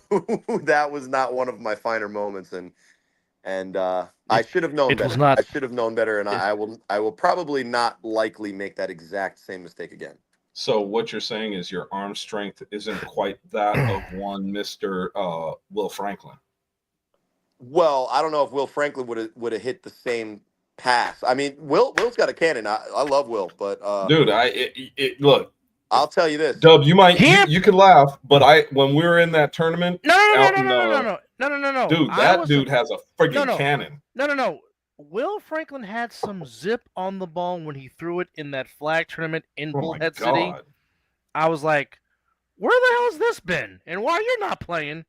that was not one of my finer moments, and I should have known better. I should have known better, and I will probably not likely make that exact same mistake again. So what you're saying is your arm strength isn't quite that of one Mr. Will Franklin. Well, I don't know if Will Franklin would have hit the same pass. I mean, Will's got a cannon. I love Will, but dude, look. I'll tell you this, Dub. You might you can laugh, but when we were in that tournament, no, dude, that dude has a freaking cannon. No. Will Franklin had some zip on the ball when he threw it in that flag tournament in Bullhead City. I was like, where the hell has this been? And why you're not playing?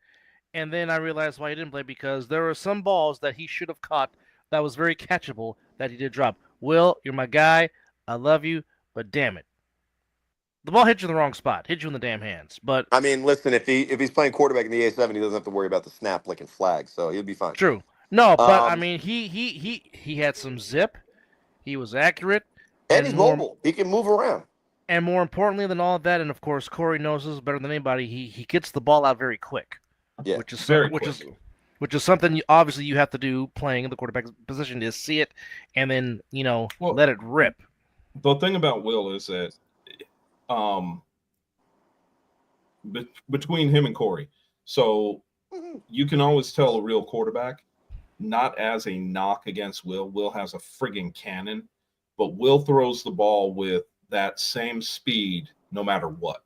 And then I realized why he didn't play, because there were some balls that he should have caught that was very catchable that he did drop. Will, you're my guy. I love you, but damn it. The ball hit you in the wrong spot. Hit you in the damn hands. But I mean, listen, if he's playing quarterback in the A7, he doesn't have to worry about the snap licking flags, so he'll be fine. True. No, but I mean, he had some zip. He was accurate. And he's mobile. He can move around. And more importantly than all of that, and of course Corey knows this better than anybody, he gets the ball out very quick. Yeah, which is something obviously you have to do playing in the quarterback position, is see it and then let it rip. The thing about Will is that between him and Corey, so you can always tell a real quarterback, not as a knock against Will. Will has a friggin' cannon, but Will throws the ball with that same speed no matter what.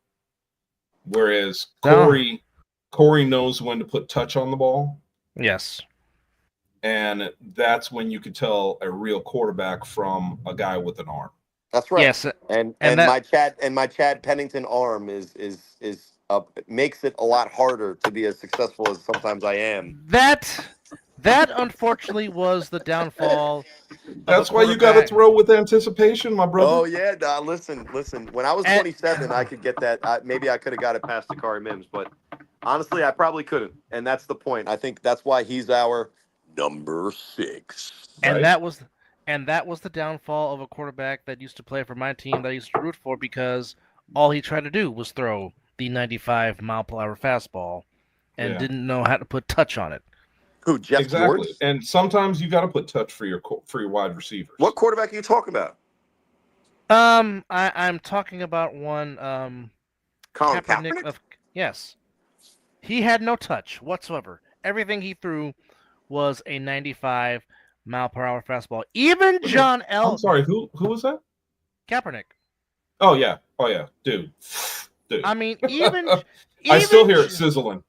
Whereas Corey knows when to put touch on the ball. Yes. And that's when you can tell a real quarterback from a guy with an arm. That's right. Yes. And my Chad Pennington arm is makes it a lot harder to be as successful as sometimes I am. That unfortunately was the downfall. That's why you got to throw with anticipation, my brother. Oh yeah, listen. When I was 27, I could get that. Maybe I could have got it past Dakari Mims, but honestly, I probably couldn't. And that's the point. I think that's why he's our number 6. And right? that was the downfall of a quarterback that used to play for my team that I used to root for, because all he tried to do was throw the 95-mile-per-hour fastball and didn't know how to put touch on it. Who, Jeff George? And sometimes you got to put touch for your wide receivers. What quarterback are you talking about? I'm talking about one. Colin Kaepernick? Yes, he had no touch whatsoever. Everything he threw was a 95-mile-per-hour fastball. Even John L. I'm sorry, who was that? Kaepernick. Oh yeah, dude. I mean, even I still hear it sizzling.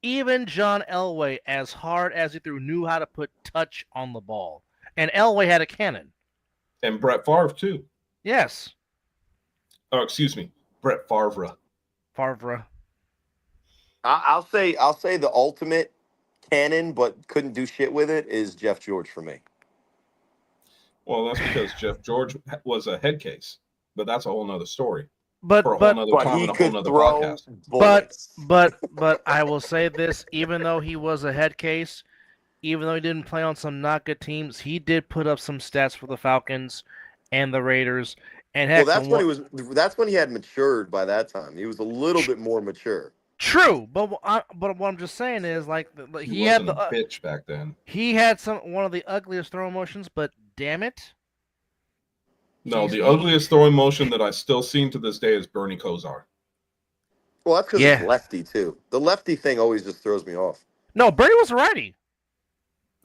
Even John Elway, as hard as he threw, knew how to put touch on the ball. And Elway had a cannon. And Brett Favre, too. Yes. Oh, excuse me. Brett Favre. I'll say the ultimate cannon, but couldn't do shit with it, is Jeff George for me. Well, that's because Jeff George was a head case. But that's a whole nother story. But he could throw bullets. But I will say this: even though he was a head case, even though he didn't play on some not good teams, he did put up some stats for the Falcons and the Raiders. And heck, that's when he had matured. By that time, he was a little bit more mature. True, but what I'm just saying is, like, he had the bitch back then. He had one of the ugliest throw motions, but damn it. No, the ugliest throwing motion that I still seen to this day is Bernie Kosar. Well, that's because he's lefty, too. The lefty thing always just throws me off. No, Bernie was a righty.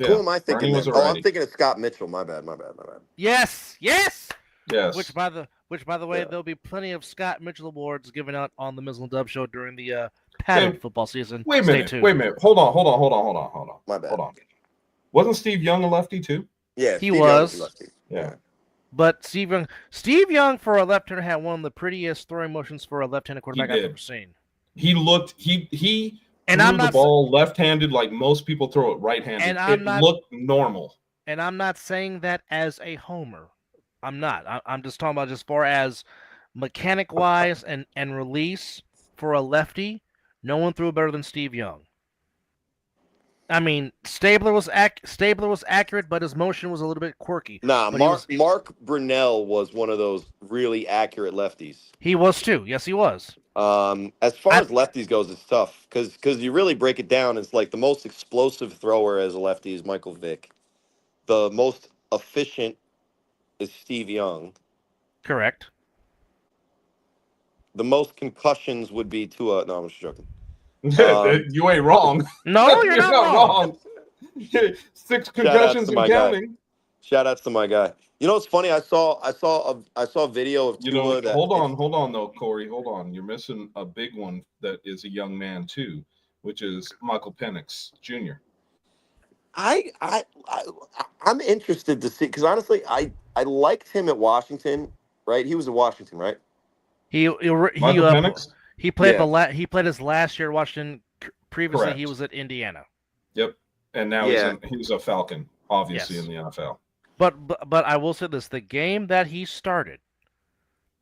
Who am I thinking? Bernie was a Oh, I'm righty. thinking of Scott Mitchell. My bad. Yes. Yes. Which by the way, Yeah. there'll be plenty of Scott Mitchell awards given out on the Mizzle and Dub Show during the padded football season. Wait a Stay minute. tuned. Wait a minute. Hold on. My bad. Hold on. Wasn't Steve Young a lefty too? Yeah, He Steve was. Young lefty. Yeah. But Steve Young for a left-hander had one of the prettiest throwing motions for a left-handed quarterback I've did. ever seen. He looked. He And threw I'm the not ball left-handed like most people throw it right-handed. And I'm it not- looked normal. And I'm not saying that as a homer. I'm not. I'm just talking about as far as mechanic-wise and release for a lefty. No one threw it better than Steve Young. I mean, Stabler was accurate, but his motion was a little bit quirky. Nah, But Mark Brunell was one of those really accurate lefties. he was too. Yes, he was. As far as lefties goes, it's tough because you really break it down. It's like the most explosive thrower as a lefty is Michael Vick. The most efficient is Steve Young. Correct. The most concussions would be Tua. No, I'm just joking. You ain't wrong. No, you're not wrong. 6 concussions and counting. Shout outs to my guy. You know what's funny? I saw a video of Tua. Hold on though, Corey. Hold on. You're missing a big one that is a young man too, which is Michael Penix Jr. I'm interested to see because honestly, I liked him at Washington. Right? He was at Washington, right? Michael Penix? He played he played his last year at Washington. Previously, Correct. he was at Indiana. Yep. And now he's a Falcon, obviously, in the NFL. But I will say this: the game that he started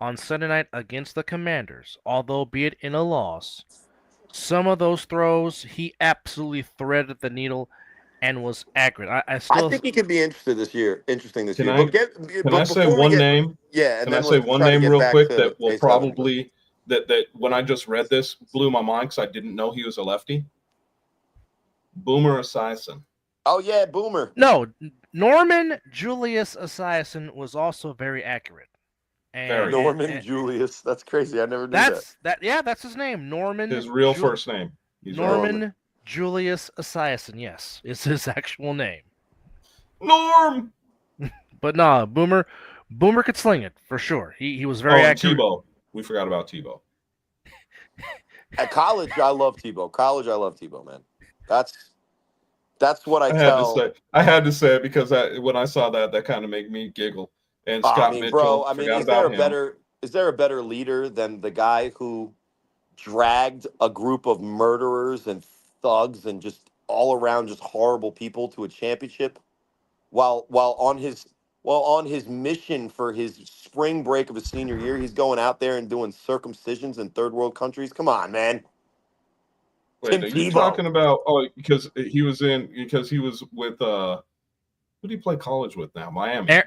on Sunday night against the Commanders, although be it in a loss, some of those throws he absolutely threaded the needle and was accurate. I think he could be interesting this year. Can I say one name? Yeah. Can I say one name real quick that will probably that when I just read this blew my mind because I didn't know he was a lefty? Boomer Esiason. Oh yeah, Boomer. No, Norman Julius Esiason was also very accurate. And Julius. That's crazy. I never knew that. Yeah, that's his name. Norman. His real first name. Norman Julius Esiason. Yes, is his actual name. Norm. But nah, Boomer could sling it for sure. He was very accurate. Tebow. We forgot about Tebow. At college, I love Tebow, man. That's what I tell. I had to say it because when I saw that kind of made me giggle. And Scott Mitchell. Is there a better leader than the guy who dragged a group of murderers and thugs and just all around just horrible people to a championship while on his mission for his spring break of his senior year, he's going out there and doing circumcisions in third world countries? Come on, man. Wait, are you talking about because he was with who do you play college with now? Miami.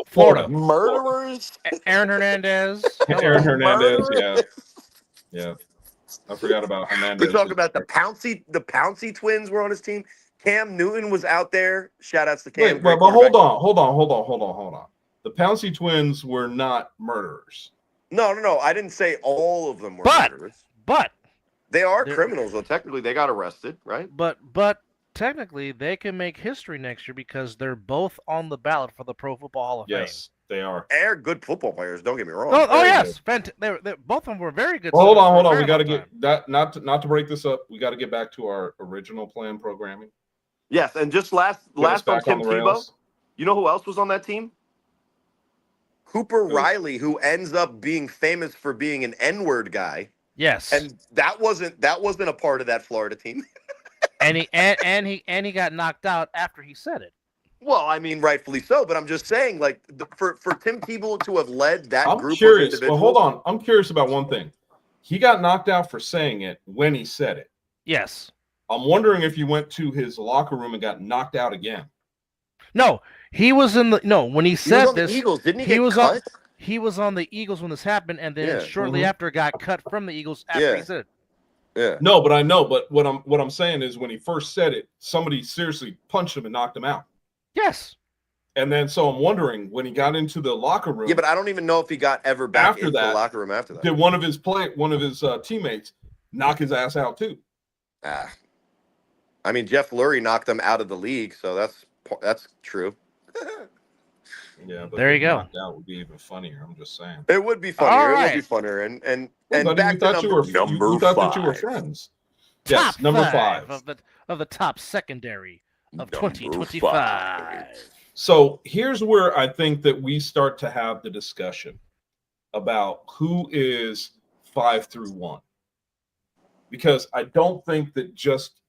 Florida. Murderers. Aaron Hernandez. Aaron Hernandez, yeah. I forgot about Hernandez. We're talking about the Pouncey twins were on his team. Cam Newton was out there. Shout outs to Cam. Wait, but hold on. The Pouncey twins were not murderers. No. I didn't say all of them were murderers. But they are criminals, though. Technically, they got arrested, right? But technically, they can make history next year because they're both on the ballot for the Pro Football Hall of Fame. Yes, they are. They're good football players. Don't get me wrong. Yes, they're both of them were very good. Well, hold on. We got to get that. Not to break this up. We got to get back to our original plan programming. Yes, and just last on Tim Tebow. You know who else was on that team? Cooper Riley, who ends up being famous for being an N-word guy. Yes, and that wasn't a part of that Florida team. and he got knocked out after he said it. Well, I mean, rightfully so, but I'm just saying, like, for Tim Tebow to have led that group of individuals. Well, hold on. I'm curious about one thing. He got knocked out for saying it when he said it. Yes. I'm wondering if he went to his locker room and got knocked out again. No, he was when he said this. The Eagles, didn't he get cut? He was on the Eagles when this happened, and then shortly after got cut from the Eagles after he said it. Yeah. No, but I know. But what I'm saying is when he first said it, somebody seriously punched him and knocked him out. Yes. And then so I'm wondering when he got into the locker room. Yeah, but I don't even know if he got ever back into the locker room after that. Did one of his teammates knock his ass out too? I mean, Jeff Lurie knocked them out of the league, so that's true. Yeah, but There you go. knocked out would be even funnier. I'm just saying. It would be All funnier. It would be right. funnier. And Well, buddy, back we to thought you were number we thought that you were 5. friends. Top Yes, number 5 5. of the top secondary of Number 2025. 5. So here's where I think that we start to have the discussion about who is 5 through 1. Because I don't think that just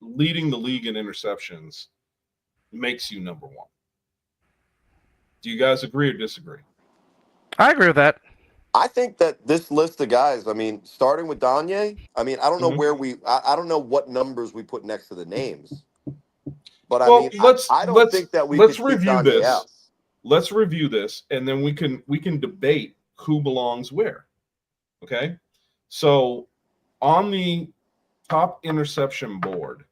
leading the league in interceptions makes you number 1. Do you guys agree or disagree? I agree with that. I think that this list of guys, I mean, starting with Danye, I mean, I don't know Mhm. where I don't know what numbers we put next to the names. But Well, I mean, I don't think that we let's could keep review Danye this. out. Let's review this, and then we can debate who belongs where. Okay, so on the top interception board,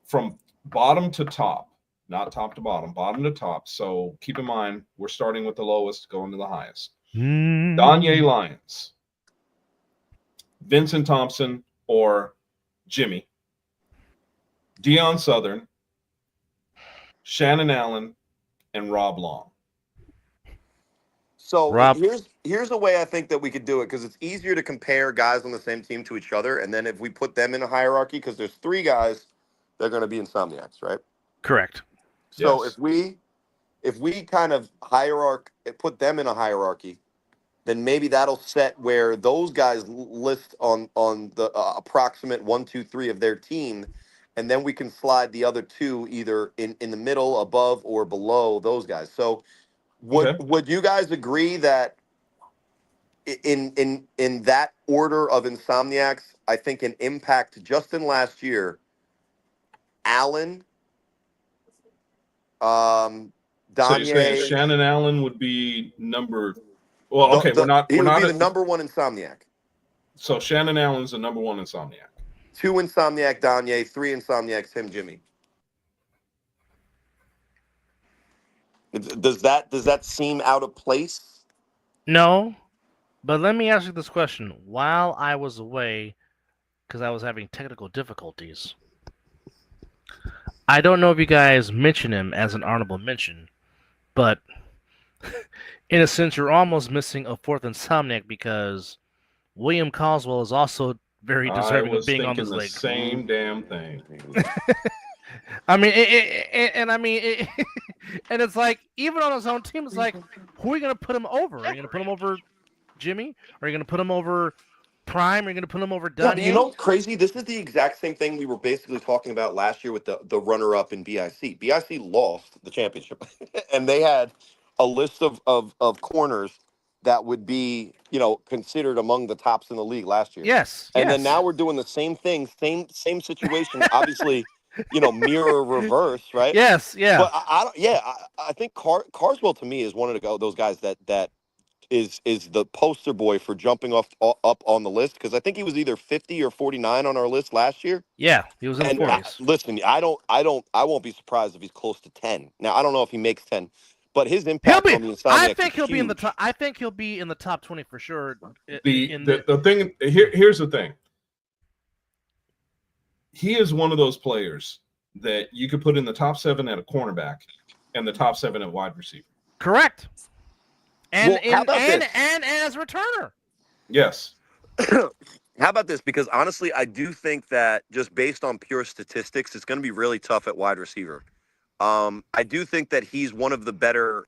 from bottom to top, not top to bottom, bottom to top. So keep in mind, we're starting with the lowest, going to the highest. Danye Lyons, Vincent Thompson, or Jimmy, Deion Southern, Shannon Allen, and Rob Long. So Rob- here's a way I think that we could do it, because it's easier to compare guys on the same team to each other, and then if we put them in a hierarchy, because there's 3 guys that are going to be Insomniacs, right? Correct. So Yes. if we kind of put them in a hierarchy, then maybe that'll set where those guys list on the approximate 1, 2, 3 of their team, and then we can slide the other 2 either in the middle, above, or below those guys. So would you guys agree that in that order of Insomniacs, I think an impact just in last year, Allen, So you're saying Danye. Shannon Allen would be number? Well, okay, He we're would not be the at, number 1 Insomniac. so Shannon Allen's the number 1 Insomniac. 2 Insomniac Danye, 3 Insomniacs him Jimmy. Does that seem out of place? No, but let me ask you this question. While I was away, because I was having technical difficulties, I don't know if you guys mention him as an honorable mention, but in a sense, you're almost missing a 4th Insomniac, because William Coswell is also very deserving of being on this the league. same damn thing. I mean, and it's like, even on his own team, it's like, who are you going to put him over? Are you going to put him over Jimmy? Are you going to put him over Prime? Are you going to put him over Danye? Yeah, but you know what's crazy? This is the exact same thing we were basically talking about last year with the runner-up in BIC. BIC lost the championship, and they had a list of corners that would be, considered among the tops in the league last year. Yes. And then now we're doing the same thing, same situation, obviously, mirror reverse, right? Yes, yeah. But I think Carswell to me is one of those guys that is the poster boy for jumping up on the list, because I think he was either 50 or 49 on our list last year. Yeah, he was in the 40s. Listen, I won't be surprised if he's close to 10. Now I don't know if he makes 10, but his impact on the Insomniacs I think he'll is be in the huge. top. I think he'll be in the top 20 for sure. The thing here's the thing. He is one of those players that you could put in the top 7 at a cornerback and the top 7 at wide receiver. Correct. And Well, how about this? and as a returner. Yes. How about this? Because honestly, I do think that just based on pure statistics, it's going to be really tough at wide receiver. I do think that he's one of the better,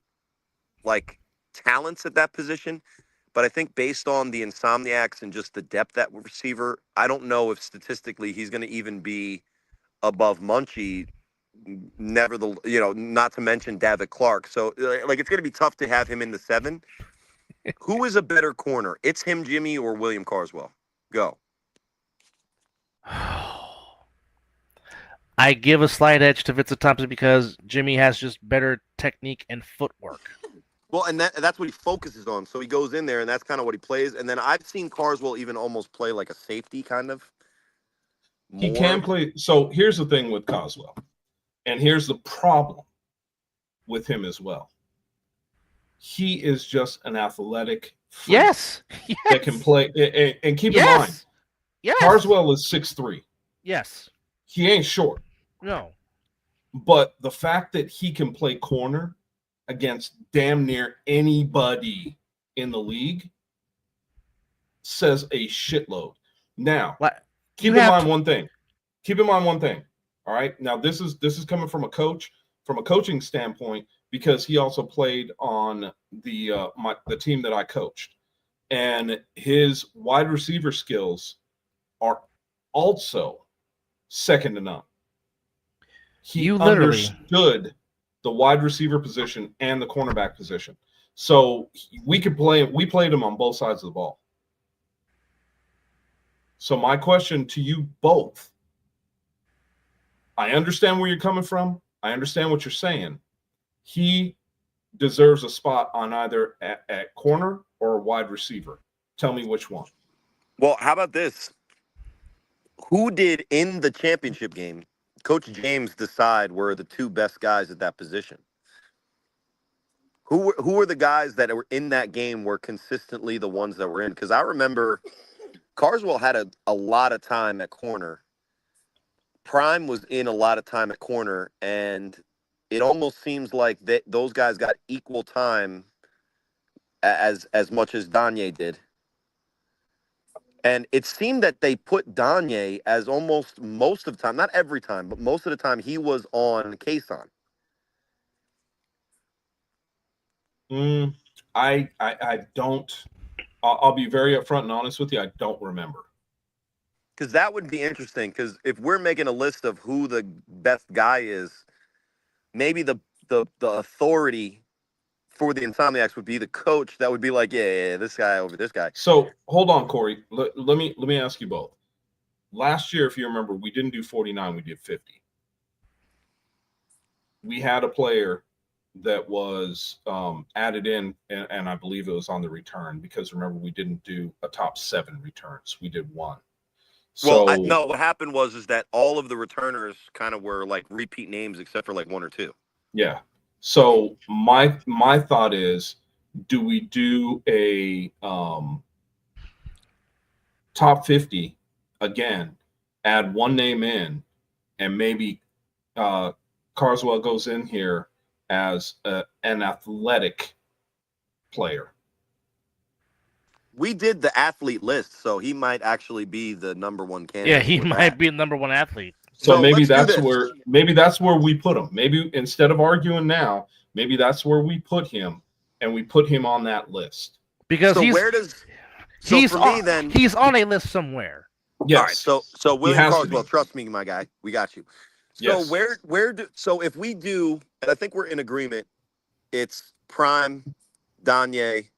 talents at that position. But I think based on the Insomniacs and just the depth at receiver, I don't know if statistically he's going to even be above Munchie. Not to mention David Clark. So, it's going to be tough to have him in the 7. Who is a better corner? It's him, Jimmy, or William Carswell? Go. I give a slight edge to Vincent Thompson because Jimmy has just better technique and footwork. Well, and that's what he focuses on. So he goes in there, and that's kind of what he plays. And then I've seen Carswell even almost play like a safety kind of. He can play. So here's the thing with Coswell, and here's the problem with him as well. He is just an athletic freak Yes. that can play. And keep in mind, Yes. Carswell is 6'3". Yes. He ain't short. No. But the fact that he can play corner against damn near anybody in the league says a shitload. Now, keep in mind one thing. All right. Now, this is coming from a coach, from a coaching standpoint, because he also played on the team that I coached, and his wide receiver skills are also second to none. He understood the wide receiver position and the cornerback position. So we played him on both sides of the ball. So my question to you both, I understand where you're coming from. I understand what you're saying. He deserves a spot on either at corner or wide receiver. Tell me which one. Well, how about this? Who did in the championship game Coach James decide were the two best guys at that position? Who were the guys that were in that game were consistently the ones that were in? Because I remember Carswell had a lot of time at corner. Prime was in a lot of time at corner, and it almost seems like those guys got equal time as much as Danye did. And it seemed that they put Danye as almost most of the time, not every time, but most of the time he was on Kason. I don't. I'll be very upfront and honest with you. I don't remember. Because that would be interesting. Because if we're making a list of who the best guy is, maybe the authority for the Insomniacs would be the coach. That would be like, yeah, this guy over this guy. So hold on, Corey. Let me ask you both. Last year, if you remember, we didn't do 49. We did 50. We had a player that was added in, and I believe it was on the return, because remember, we didn't do a top 7 returns. We did 1. So well, no, what happened was that all of the returners kind of were like repeat names except for like 1 or 2. Yeah. So my thought is, do we do a top 50 again, add 1 name in, and maybe Carswell goes in here as an athletic player? We did the athlete list, so he might actually be the number 1 candidate. Yeah, he might be the number 1 athlete. So maybe that's where we put him. Maybe instead of arguing now, maybe that's where we put him, and we put him on that list. Because he's on a list somewhere. Yes. All right, so William Carswell, trust me, my guy, we got you. So yes. So if we do, and I think we're in agreement, it's Prime, Danye,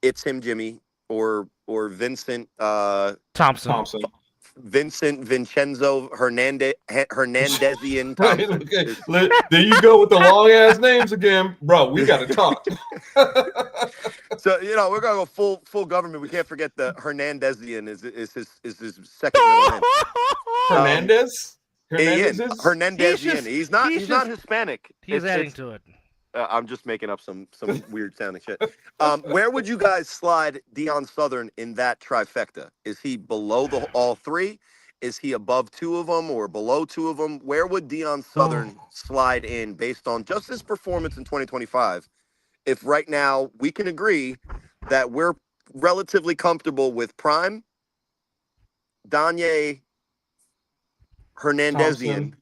it's him, Jimmy, or Vincent Thompson. Vincent Vincenzo Hernandezian Thompson. Okay. There you go with the long ass names again, bro. We got to talk. So we're gonna go full government. We can't forget the Hernandezian is his second middle name. Hernandez. Hernandezian. He's not Hispanic. He's adding to it. I'm just making up some weird sounding shit. Where would you guys slide Deion Southern in that trifecta? Is he below all 3? Is he above 2 of them or below 2 of them? Where would Deion Southern slide in based on just his performance in 2025? If right now we can agree that we're relatively comfortable with Prime, Danye, Hernandezian.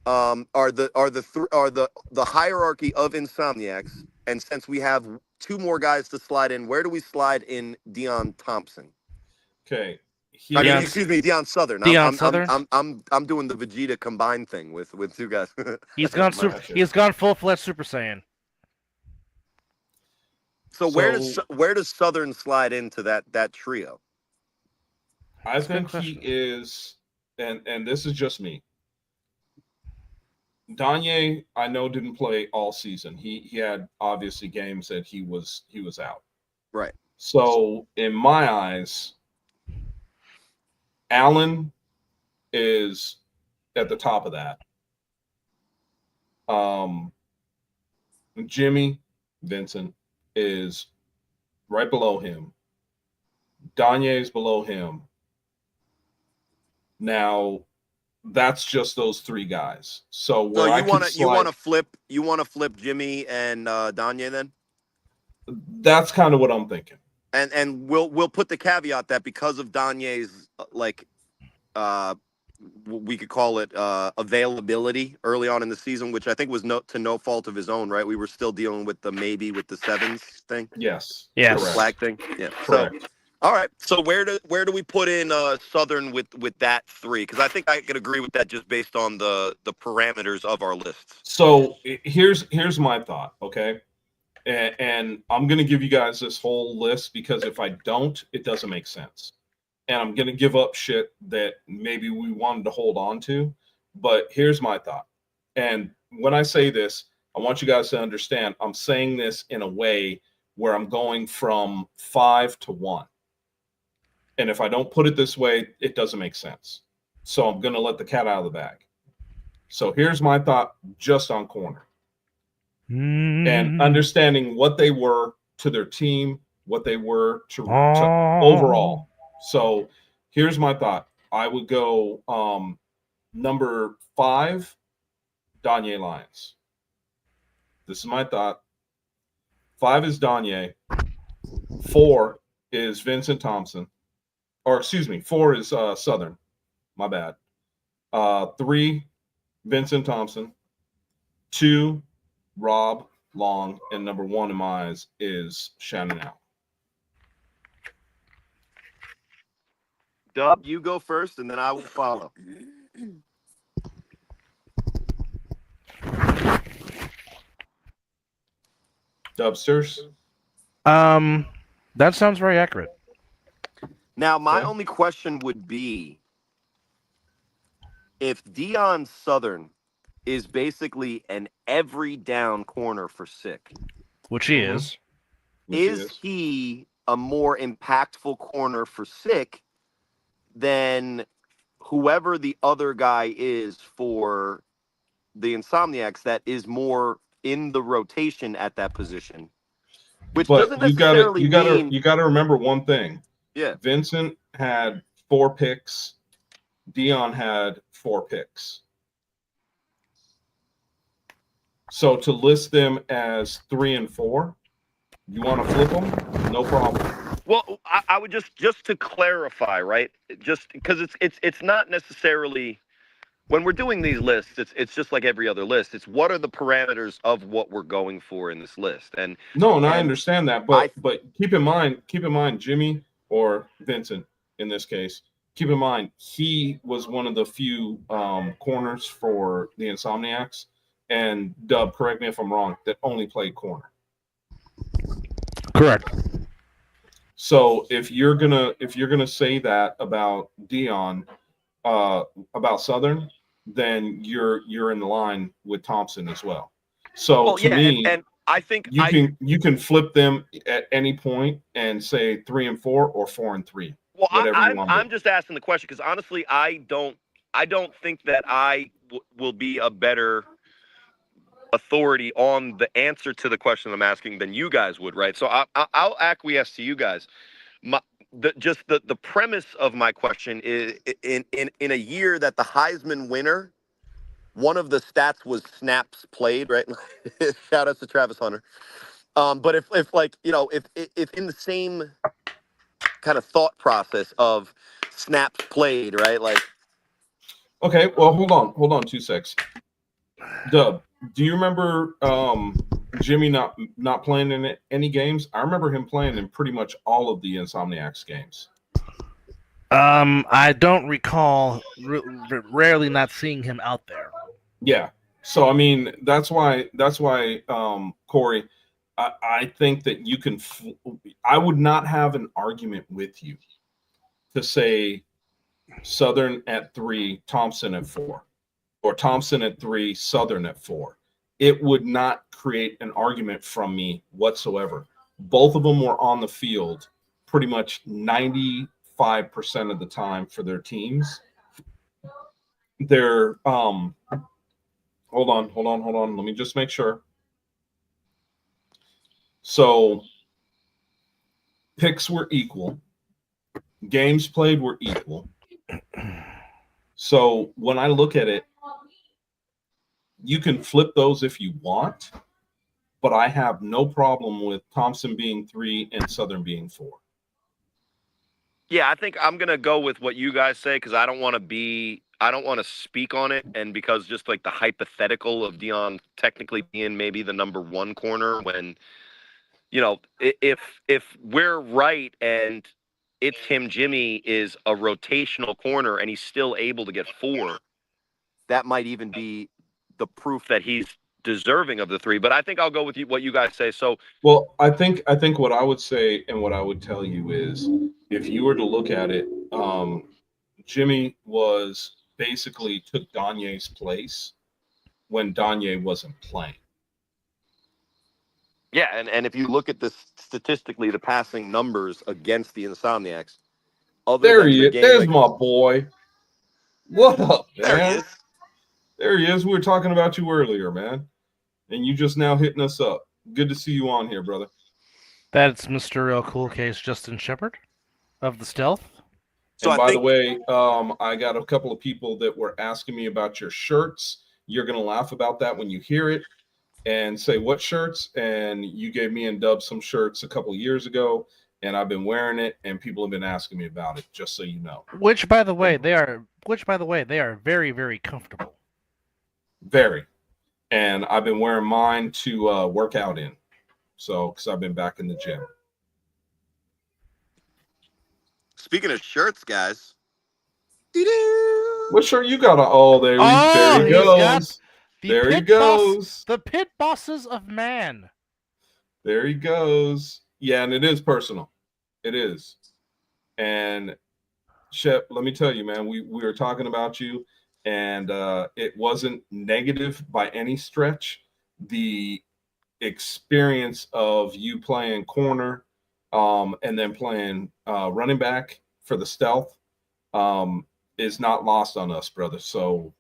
Are the hierarchy of Insomniacs, and since we have 2 more guys to slide in, where do we slide in Deion Thompson? Okay, excuse me, Deion Southern. Southern. I'm doing the Vegeta combined thing with 2 guys. He's gone full-fledged Super Saiyan. So where does Southern slide into that trio? I think he is, and this is just me. Danye, I know, didn't play all season. He had obviously games that he was out. Right. So in my eyes, Allen is at the top of that. Jimmy Vincent is right below him. Danye is below him. Now, that's just those three guys. So So where I could you want slide, to flip Jimmy and Danye then? that's kind of what I'm thinking. And we'll put the caveat that because of Danye's we could call it availability early on in the season, which I think was no fault of his own, right? We were still dealing with the sevens thing, Yes. Yes. the Correct. flag thing. Yeah. Correct. So all right. So where do we put in Southern with that three? Because I think I could agree with that just based on the parameters of our lists. So here's my thought, okay? And I'm going to give you guys this whole list because if I don't, it doesn't make sense. And I'm going to give up shit that maybe we wanted to hold on to. But here's my thought. And when I say this, I want you guys to understand I'm saying this in a way where I'm going from 5 to 1. And if I don't put it this way, it doesn't make sense. So I'm going to let the cat out of the bag. So here's my thought just on corner. And understanding what they were to their team, what they were to overall. So here's my thought. I would go number 5, Danye Lyons. This is my thought. 5 is Danye. 4 is Vincent Thompson. Or excuse me, 4 is Southern. My bad. 3, Vincent Thompson. 2, Rob Long, and number 1 in my eyes is Shannon Allen. Dub, you go first, and then I will follow. Dubsters. That sounds very accurate. Now, my Okay. only question would be if Deion Southern is basically an every down corner for Sick, Which he Mhm. is. Which is he a more impactful corner for Sick than whoever the other guy is for the Insomniacs that is more in the rotation at that position? Which But doesn't you gotta necessarily mean remember one thing. yeah. Vincent had 4 picks. Dion had 4 picks. So to list them as 3 and 4, you want to flip them? No problem. Well, I would just to clarify, right? Just because it's not necessarily when we're doing these lists, it's just like every other list. It's what are the parameters of what we're going for in this list, and No, and I and understand that, I but keep in mind, Jimmy or Vincent in this case. Keep in mind, he was one of the few corners for the Insomniacs, and Dub, correct me if I'm wrong, that only played corner. Correct. So if you're gonna say that about Dion, about Southern, then you're in line with Thompson as well. So well, to yeah, me, and I think you can flip them at any point and say 3 and 4 or 4 and 3, well, whatever you want to I'm do. just asking the question because honestly, I don't think that I will be a better authority on the answer to the question I'm asking than you guys would, right? So I'll acquiesce to you guys. The premise of my question is in a year that the Heisman winner, one of the stats was snaps played, right? Shout out to Travis Hunter. But if like if in the same kind of thought process of snaps played, right? Like Okay, well hold on 2 secs. Dub, do you remember Jimmy not playing in any games? I remember him playing in pretty much all of the Insomniacs games. I don't recall rarely not seeing him out there. Yeah. So I mean, that's why Corey, I think that you can. I would not have an argument with you to say Southern at 3, Thompson at 4, or Thompson at 3, Southern at 4. It would not create an argument from me whatsoever. Both of them were on the field pretty much 95% of the time for their teams. They're hold on. Let me just make sure. So picks were equal. Games played were equal. So when I look at it, you can flip those if you want, but I have no problem with Thompson being 3 and Southern being 4. Yeah, I think I'm gonna go with what you guys say because I don't want to speak on it, and because just like the hypothetical of Dion technically being maybe the number 1 corner when if we're right and it's him, Jimmy is a rotational corner and he's still able to get 4, that might even be the proof that he's deserving of the 3. But I think I'll go with what you guys say. So, well, I think what I would say and what I would tell you is, if you were to look at it, Jimmy was basically took Danye's place when Danye wasn't playing. yeah, and if you look at this statistically, the passing numbers against the Insomniacs, There he is. There's my boy. What up, man? There he is. There he is. We were talking about you earlier, man. And you just now hitting us up. Good to see you on here, brother. That's Mr. Real Cool Case Justin Shepard of the Stealth. So and by the way, I got a couple of people that were asking me about your shirts. You're going to laugh about that when you hear it and say, what shirts? And you gave me and Dub some shirts a couple of years ago, and I've been wearing it, and people have been asking me about it, just so you know. Which, by the way, they are very, very comfortable. Very. And I've been wearing mine to work out in. So, because I've been back in the gym. Speaking of shirts, guys. What shirt you got on? Oh, there he goes. There he goes. The Pit Bosses of Man. There he goes. Yeah, and it is personal. It is. And Shep, let me tell you, man, we were talking about you, and it wasn't negative by any stretch. The experience of you playing corner and then playing running back for the Stealth is not lost on us, brother. So,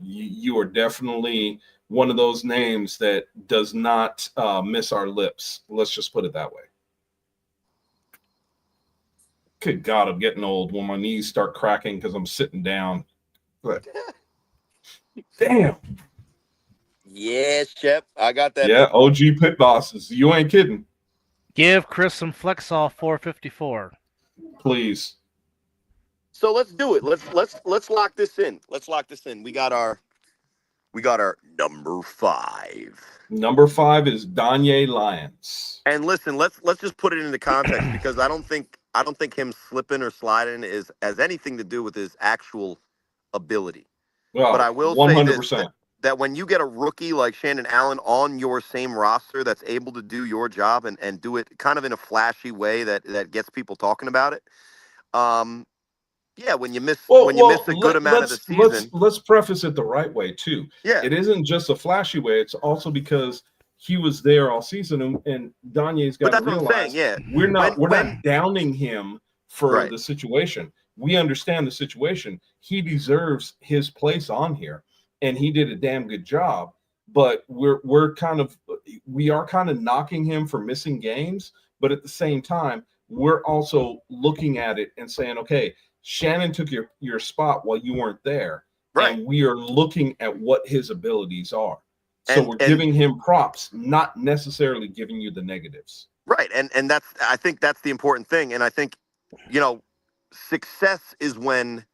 you are definitely one of those names that does not miss our lips. Let's just put it that way. Good God, I'm getting old when my knees start cracking because I'm sitting down. But damn. Yeah, Shep, I got that. Yeah, OG Pit Bosses. You ain't kidding. Give Chris some Flexall 454. Please. So let's do it. Let's lock this in. Let's lock this in. We got our number 5. Number 5 is Danye Lyons. And listen, let's just put it into context because I don't think him slipping or sliding has anything to do with his actual ability. Well, but I will 100%. say that when you get a rookie like Shannon Allen on your same roster that's able to do your job and do it kind of in a flashy way that gets people talking about it, yeah, when you miss a good amount of the season. Let's preface it the right way too. Yeah. It isn't just a flashy way. It's also because he was there all season, and Danye's got to realize what I'm saying, yeah. we're not downing him for the situation. We understand the situation. He deserves his place on here, and he did a damn good job. But we are kind of knocking him for missing games, but at the same time, we're also looking at it and saying, okay, Shannon took your spot while you weren't there. Right. And we are looking at what his abilities are. So we're giving him props, not necessarily giving you the negatives. Right. And I think that's the important thing. And I think, success is when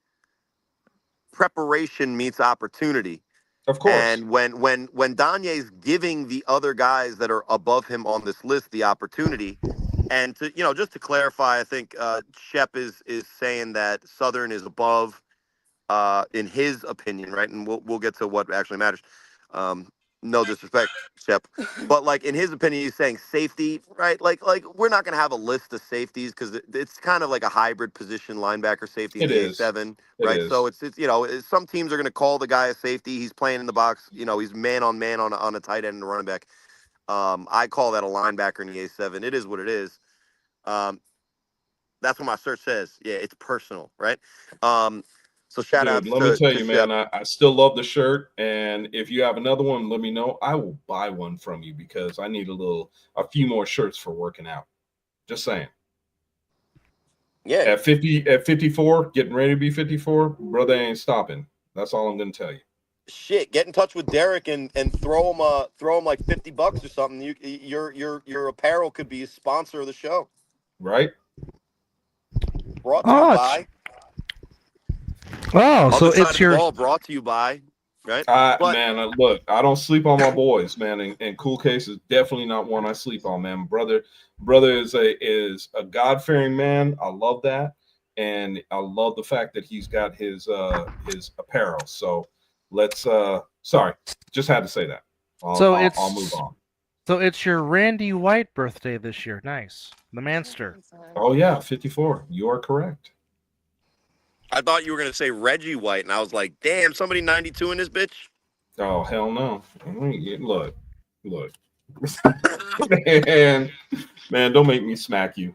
preparation meets opportunity. Of course. And when Danye's giving the other guys that are above him on this list the opportunity, and to just to clarify, I think Shep is saying that Southern is above, in his opinion, right? And we'll get to what actually matters. No disrespect, Shep, but like in his opinion, he's saying safety, right? Like we're not gonna have a list of safeties because it's kind of like a hybrid position, linebacker safety in the A7, right? So it's some teams are gonna call the guy a safety. He's playing in the box, he's man on man on a tight end and a running back. I call that a linebacker in the A7. It is what it is. That's what my search says. Yeah, it's personal, right? So shout out. Let me tell you, man, I still love the shirt. And if you have another one, let me know. I will buy one from you because I need a few more shirts for working out. Just saying. Yeah. At 54, getting ready to be 54, brother ain't stopping. That's all I'm gonna tell you. Shit, get in touch with Derek and throw him like $50 or something. Your apparel could be a sponsor of the show. Right? Brought to you Oh, by. so Other side it's of the your ball. Brought to you by. Right. Look, I don't sleep on my boys, man. And Cool Case is definitely not one I sleep on, man. Brother is a God-fearing man. I love that, and I love the fact that he's got his apparel. So let's sorry, just had to say that. I'll move on. So it's your Randy White birthday this year. Nice, the Manster. Oh yeah, 54. You are correct. I thought you were gonna say Reggie White, and I was like, damn, somebody 92 in this bitch. Oh hell no! Look, man, don't make me smack you.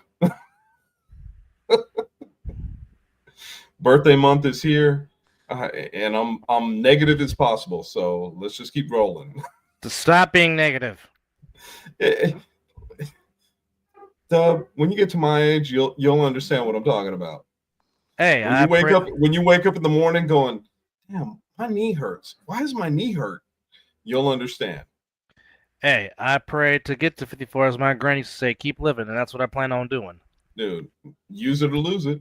Birthday month is here, and I'm negative as possible. So let's just keep rolling. To stop being negative. Dub, when you get to my age, you'll understand what I'm talking about. Hey, when you wake up in the morning going, damn, my knee hurts. Why does my knee hurt? You'll understand. Hey, I pray to get to 54, as my granny used to say, keep living, and that's what I plan on doing. Dude, use it or lose it.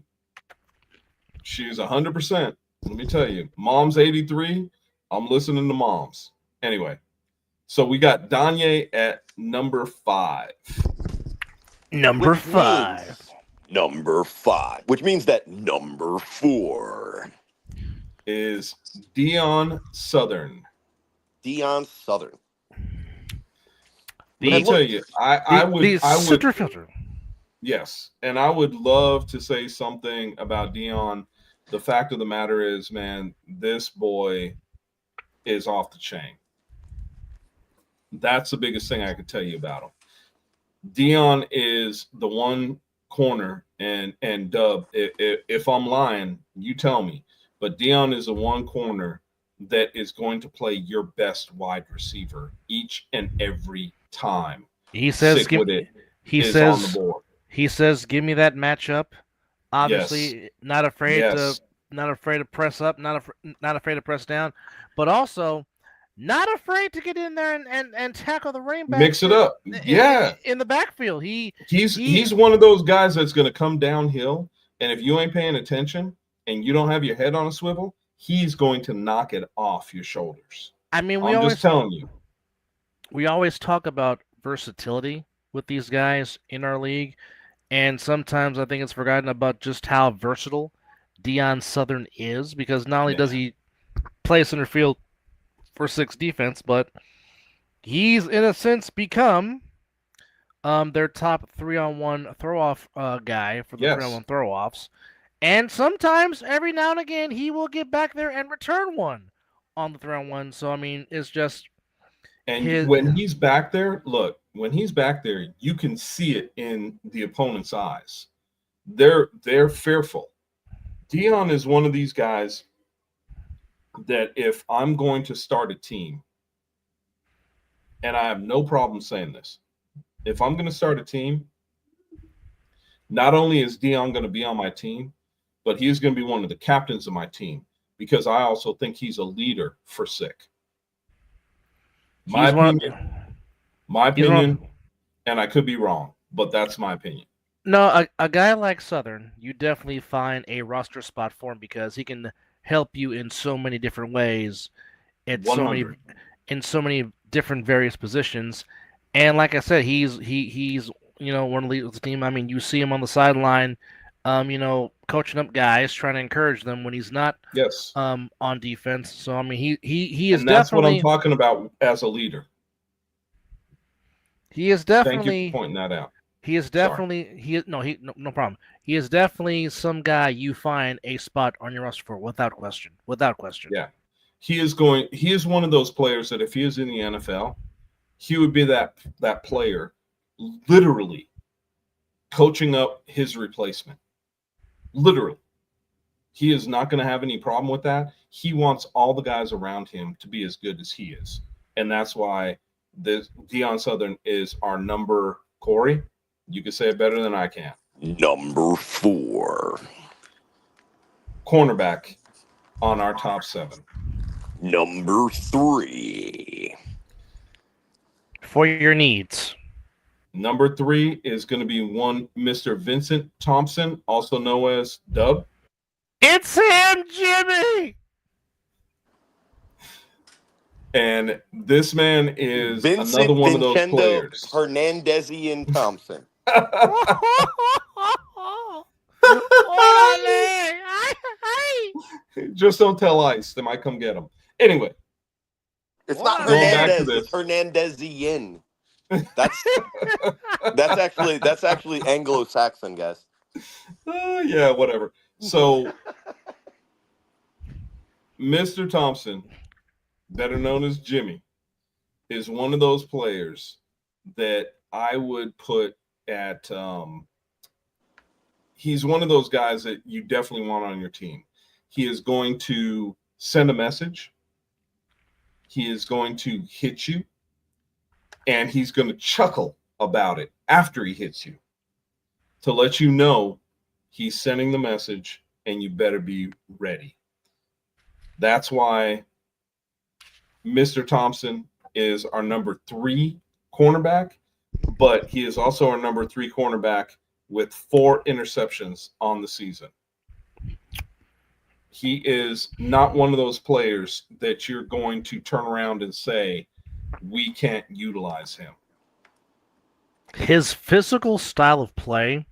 She's 100%. Let me tell you, Mom's 83. I'm listening to Moms. Anyway, so we got Danye at number 5. Number 5. Number 5, which means that number 4 is Deion Southern. Deion Southern. Let me tell you, I would filter. Yes, and I would love to say something about Deion. The fact of the matter is, man, this boy is off the chain. That's the biggest thing I could tell you about him. Deion is the one corner, and Dub, if I'm lying, you tell me. But Deion is the one corner that is going to play your best wide receiver each and every time. He says, on the board. He says, give me that matchup. Obviously, not afraid to press up, not afraid to press down, but also not afraid to get in there and tackle the running back. Mix it up. In the backfield. He's one of those guys that's going to come downhill, and if you ain't paying attention and you don't have your head on a swivel, he's going to knock it off your shoulders. I mean, I'm just telling you. We always talk about versatility with these guys in our league, and sometimes I think it's forgotten about just how versatile Deion Southern is, because not only does he play center field for 6 defense, but he's in a sense become their top 3-on-1 throw-off guy for the 3-on-1 throw-offs. And sometimes, every now and again, he will get back there and return one on the 3-on-1. So, I mean, it's just... And when he's back there, look, when he's back there, you can see it in the opponent's eyes. They're fearful. Deion is one of these guys that if I'm going to start a team, and I have no problem saying this, if I'm going to start a team, not only is Deion going to be on my team, but he's going to be one of the captains of my team, because I also think he's a leader for sick. My opinion, and I could be wrong, but that's my opinion. No, a guy like Southern, you definitely find a roster spot for him, because he can help you in so many different ways, in so many different various positions. And like I said, he's one of the team. I mean, you see him on the sideline, coaching up guys, trying to encourage them when he's not on defense. So I mean, he is, and that's what I'm talking about as a leader. He is definitely, thank you for pointing that out. He is definitely no problem. He is definitely some guy you find a spot on your roster for without question. Without question. Yeah. He is one of those players that if he is in the NFL, he would be that player literally coaching up his replacement. Literally. He is not going to have any problem with that. He wants all the guys around him to be as good as he is. And that's why Deion Southern is our number, Corey. You can say it better than I can. Number 4. Cornerback on our top 7. Number 3. For your needs. Number 3 is going to be one Mr. Vincent Thompson, also known as Dub. It's him, Jimmy. And this man is Vincent another one of those Vincendo players. Hernandezian Thompson. Just don't tell ICE. They might come get him. Anyway. It's not Going back to Hernandez. this. It's Hernandezian. That's actually Anglo-Saxon, guys. Yeah, whatever. So, Mr. Thompson, better known as Jimmy, is one of those players that I would put at he's one of those guys that you definitely want on your team. He is going to send a message. He is going to hit you, and he's going to chuckle about it after he hits you to let you know he's sending the message and you better be ready. That's why Mr. Thompson is our number 3 cornerback, but he is also our number 3 cornerback with 4 interceptions on the season. He is not one of those players that you're going to turn around and say, we can't utilize him. His physical style of play,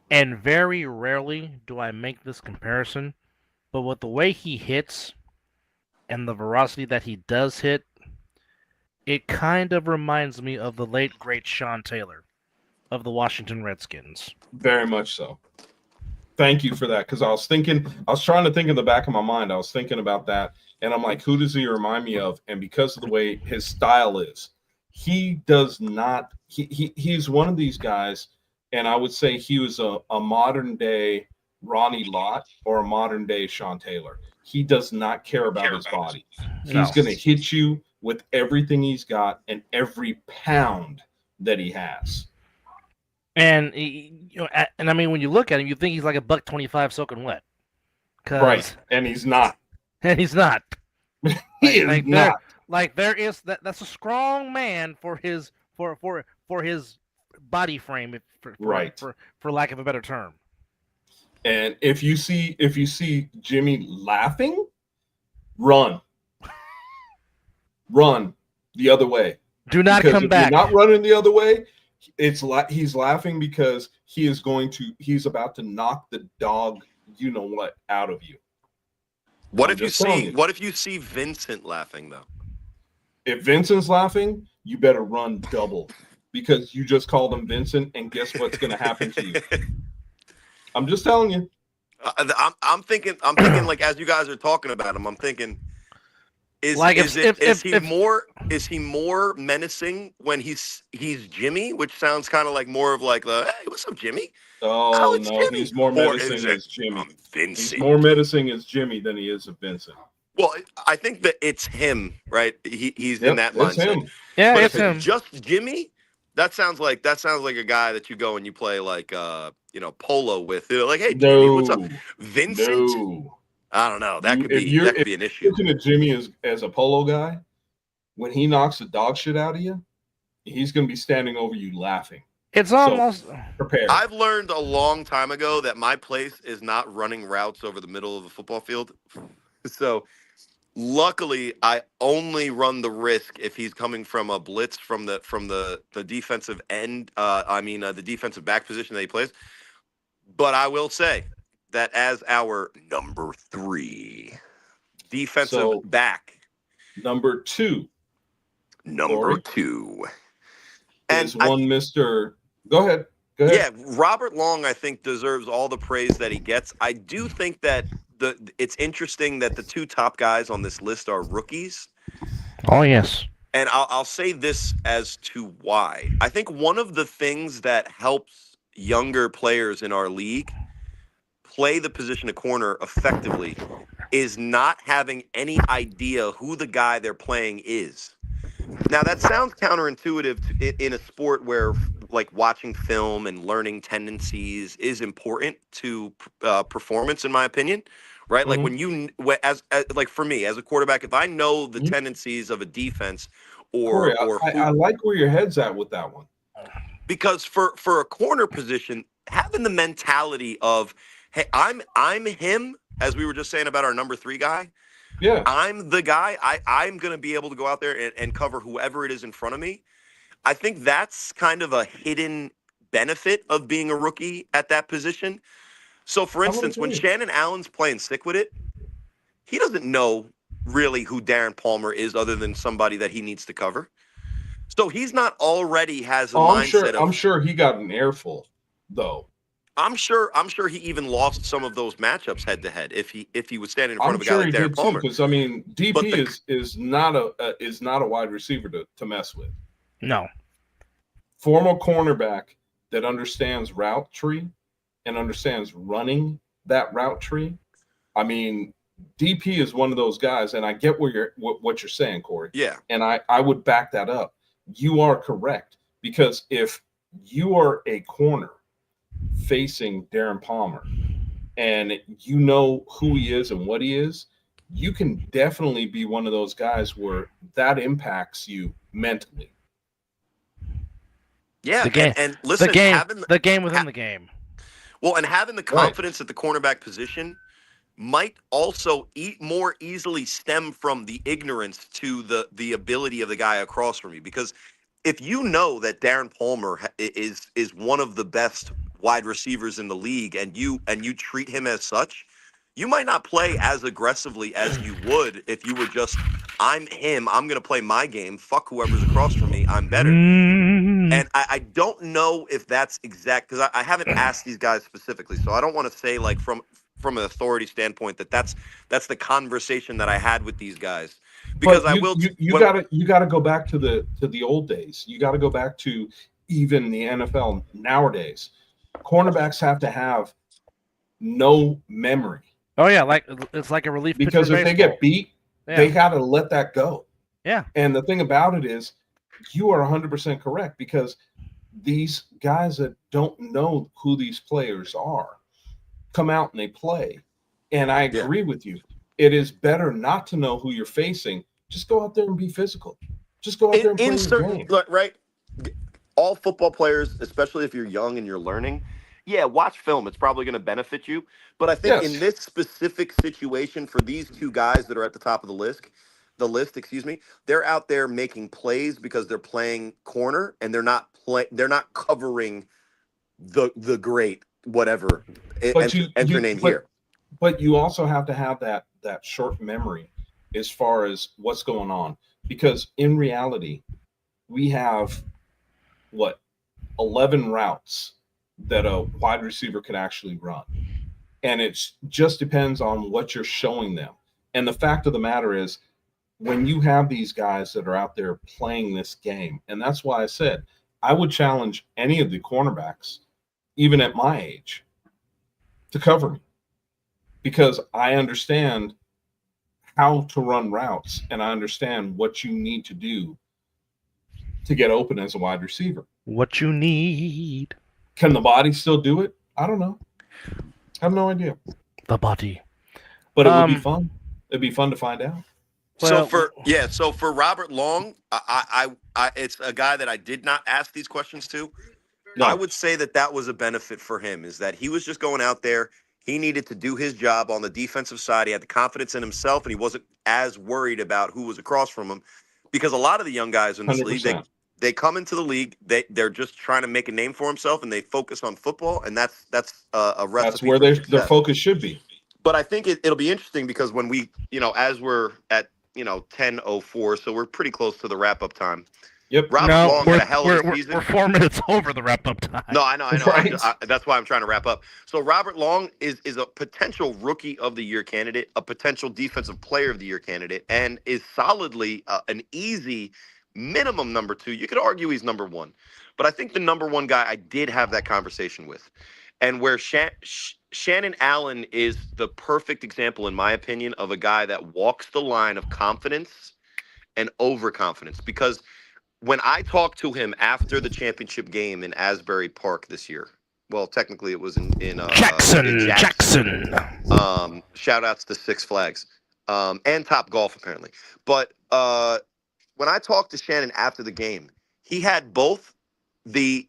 and very rarely do I make this comparison, but with the way he hits and the velocity that he does hit, it kind of reminds me of the late, great Sean Taylor of the Washington Redskins. Very much so. Thank you for that, because I was trying to think in the back of my mind. I was thinking about that, and I'm like, who does he remind me of? And because of the way his style is, he does not – he's one of these guys, and I would say he was a modern-day Ronnie Lott or a modern-day Sean Taylor. He does not care about his body. No. He's going to hit you with everything he's got and every pound that he has. And I mean, when you look at him, you think he's like a $125 soaking wet. Right, and he's not. And he's not. He is not. That's a strong man for his body frame, for lack of a better term. And if you see Jimmy laughing, run the other way. Do not because come if back. You're not running the other way. He's laughing because he's about to knock the dog, you know what, out of you. What if you see Vincent laughing though? If Vincent's laughing, you better run double because you just called him Vincent, and guess what's going to happen to you? I'm just telling you. I'm thinking like as you guys are talking about him, I'm thinking, is he more menacing when he's Jimmy, which sounds kind of like more of like the hey, what's up, Jimmy? Oh no, Jimmy. he's more menacing as Jimmy. Vincent. He's more menacing as Jimmy than he is as Vincent. Well, I think that it's him, right? He's in that mindset. Him. Yeah, but it's if him. it's just Jimmy, that sounds like a guy that you go and you play like polo with. They're like, hey, Jimmy, what's up? Vincent? No. I don't know. That could be an issue. Looking at Jimmy as a polo guy, when he knocks the dog shit out of you, he's going to be standing over you laughing. It's almost prepared. I've learned a long time ago that my place is not running routes over the middle of the football field. So luckily, I only run the risk if he's coming from a blitz from the defensive end. The defensive back position that he plays. But I will say that as our number 3 defensive back, number 2, and is Mr. Go ahead. Yeah, Robert Long, I think, deserves all the praise that he gets. I do think that it's interesting that the 2 top guys on this list are rookies. Oh, yes. And I'll say this as to why. I think one of the things that helps younger players in our league play the position of corner effectively is not having any idea who the guy they're playing is. Now, that sounds counterintuitive in a sport where like watching film and learning tendencies is important to performance, in my opinion. Right, like when you as like for me as a quarterback, if I know the tendencies of a defense Corey, or who, I like where your head's at with that one. because for a corner position, having the mentality of, hey, I'm him, as we were just saying about our number 3 guy. Yeah. I'm the guy. I'm going to be able to go out there and cover whoever it is in front of me. I think that's kind of a hidden benefit of being a rookie at that position. So, for instance, when Shannon Allen's playing sick with it, he doesn't know really who Darren Palmer is other than somebody that he needs to cover. So he's not already has a mindset of. I'm sure he got an airful, though. I'm sure he even lost some of those matchups head to head if he was standing in front of a guy like Darren Palmer. Because I mean, DP is not a wide receiver to mess with. No. Former cornerback that understands route tree and understands running that route tree. I mean, DP is one of those guys, and I get what you're saying, Corey. Yeah. And I would back that up. You are correct, because if you are a corner facing Darren Palmer and you know who he is and what he is, you can definitely be one of those guys where that impacts you mentally. Yeah, The game, and listen, the game within the game. Well, and having the confidence at the cornerback position might also more easily stem from the ignorance to the ability of the guy across from you. Because if you know that Darren Palmer is one of the best wide receivers in the league, and you treat him as such, you might not play as aggressively as you would if you were just, I'm him, I'm going to play my game, fuck whoever's across from me, I'm better. And I don't know if that's exact, because I haven't asked these guys specifically, so I don't want to say like from an authority standpoint that's the conversation that I had with these guys. Because you gotta go back to the old days. You got to go back to even the NFL nowadays. Cornerbacks have to have no memory. Oh yeah, like it's like a relief pitcher. Because if they get beat, they got to let that go. Yeah. And the thing about it is, you are 100% correct, because these guys that don't know who these players are come out and they play. And I agree with you. It is better not to know who you're facing. Just go out there and be physical. Just go out there and play the game. Right. All football players, especially if you're young and you're learning, watch film. It's probably going to benefit you. But I think in this specific situation for these 2 guys that are at the top of the list, they're out there making plays because they're playing corner and they're not covering the great whatever enter name here. But you also have to have that short memory as far as what's going on, because in reality, we have 11 routes that a wide receiver can actually run, and it just depends on what you're showing them. And the fact of the matter is, when you have these guys that are out there playing this game, and that's why I said I would challenge any of the cornerbacks, even at my age, to cover me, because I understand how to run routes and I understand what you need to do to get open as a wide receiver. What you need. Can the body still do it? I don't know. I have no idea. The body. But it would be fun. It'd be fun to find out. So for Robert Long, I it's a guy that I did not ask these questions to. No. I would say that was a benefit for him, is that he was just going out there. He needed to do his job on the defensive side. He had the confidence in himself, and he wasn't as worried about who was across from him, because a lot of the young guys in this 100%. League, they come into the league, they're just trying to make a name for himself, and they focus on football, and that's a recipe. That's where their focus should be. But I think it'll be interesting, because when we, as we're at 10:04, so we're pretty close to the wrap-up time. Yep. Robert Long had a hell of a season. We're 4 minutes over the wrap-up time. No, I know. Right. That's why I'm trying to wrap up. So Robert Long is a potential Rookie of the Year candidate, a potential Defensive Player of the Year candidate, and is solidly an easy minimum number 2. You could argue he's number 1. But I think the number 1 guy I did have that conversation with, and where Shannon Allen is the perfect example, in my opinion, of a guy that walks the line of confidence and overconfidence. Because when I talked to him after the championship game in Asbury Park this year, well, technically it was in Jackson. Shout outs to Six Flags and Top Golf apparently. But when I talked to Shannon after the game, he had both the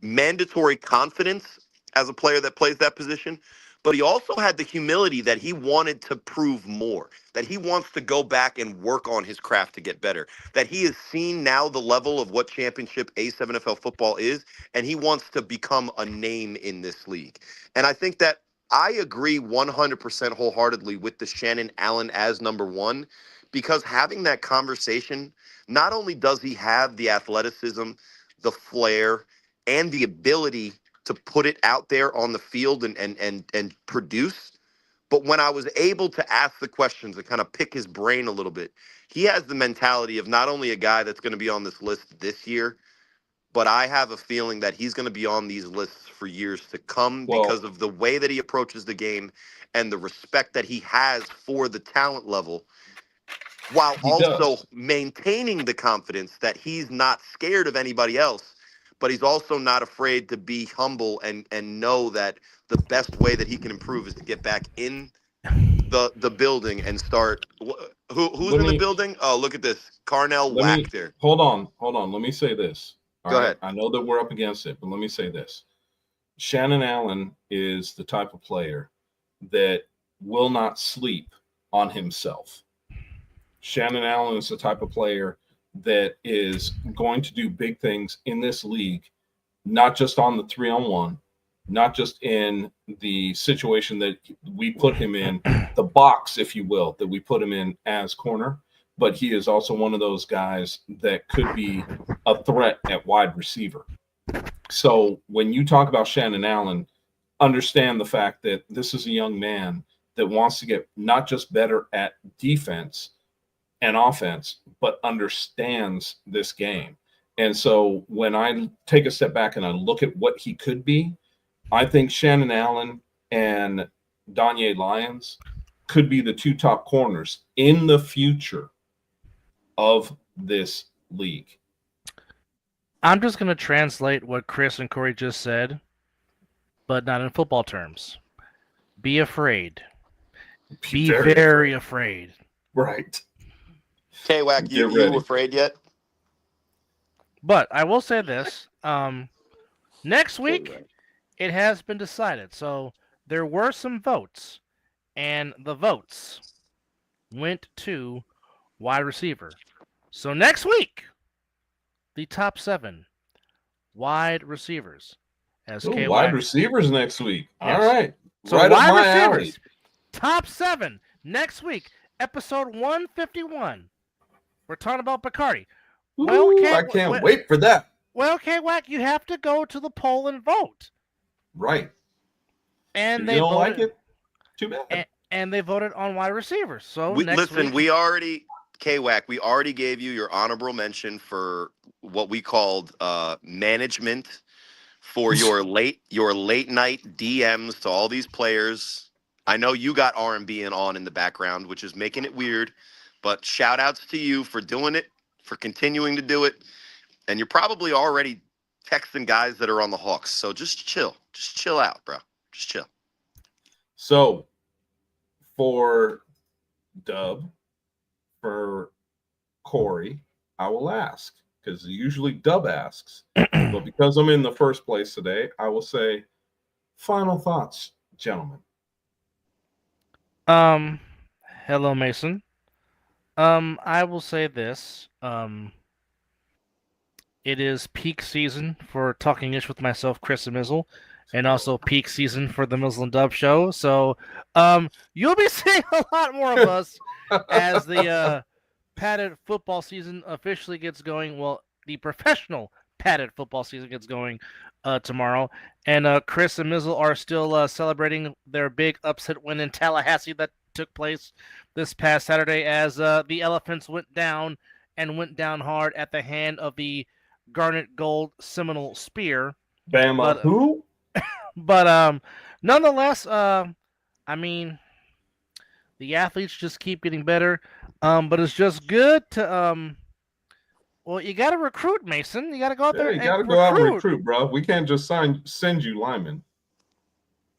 mandatory confidence as a player that plays that position, but he also had the humility that he wanted to prove more, that he wants to go back and work on his craft to get better, that he has seen now the level of what championship A7FL football is, and he wants to become a name in this league. And I think that I agree 100% wholeheartedly with the Shannon Allen as number one, because having that conversation, not only does he have the athleticism, the flair, and the ability to put it out there on the field and produce. But when I was able to ask the questions and kind of pick his brain a little bit, he has the mentality of not only a guy that's going to be on this list this year, but I have a feeling that he's going to be on these lists for years to come because of the way that he approaches the game and the respect that he has for the talent level, while also maintaining the confidence that he's not scared of anybody else, but he's also not afraid to be humble and know that the best way that he can improve is to get back in the building and start. Who's in the building? Oh, look at this. Carnell Wachter. Hold on. Let me say this. Go ahead. I know that we're up against it, but let me say this. Shannon Allen is the type of player that will not sleep on himself. Shannon Allen is the type of player that is going to do big things in this league, not just on the 3-on-1, not just in the situation that we put him in, the box, if you will, that we put him in as corner, but he is also one of those guys that could be a threat at wide receiver. So when you talk about Shannon Allen, understand the fact that this is a young man that wants to get not just better at defense and offense, but understands this game. And so when I take a step back and I look at what he could be, I think Shannon Allen and Danye Lyons could be the two top corners in the future of this league. I'm just going to translate what Chris and Corey just said, but not in football terms. Be afraid. Be very afraid. Right. K-Wack, you afraid yet? But I will say this. Next week, it has been decided. So there were some votes, and the votes went to wide receiver. So next week, the top 7 wide receivers. Wide receivers next week. Yes. All right. So right wide up my receivers, alley. top 7 next week, episode 151. We're talking about Bacardi. I can't wait for that. Well, K-Wack, you have to go to the poll and vote. Right. And if they you don't voted, like it, too bad. And they voted on wide receivers. So we already, K-Wack, we already gave you your honorable mention for what we called management for your late night DMs to all these players. I know you got R&B on in the background, which is making it weird, but shout outs to you for doing it, for continuing to do it. And you're probably already texting guys that are on the Hawks. So just chill. Just chill out, bro. Just chill. So for Dub, for Corey, I will ask, because usually Dub asks. But because I'm in the first place today, I will say, final thoughts, gentlemen. Hello, Mason. I will say this. It is peak season for Talking Ish with myself, Chris and Mizzle, and also peak season for the Mizzle and Dub show. So, you'll be seeing a lot more of us as the padded football season officially gets going. Well, the professional padded football season gets going tomorrow. And Chris and Mizzle are still celebrating their big upset win in Tallahassee that took place this past Saturday as the Elephants went down hard at the hand of the Garnet Gold Seminole Spear. Bama who? But nonetheless, I mean, the athletes just keep getting better. But it's just good to Well, you got to recruit, Mason. You got to go out Yeah, there you and got to go out and recruit, bro. We can't just send you linemen,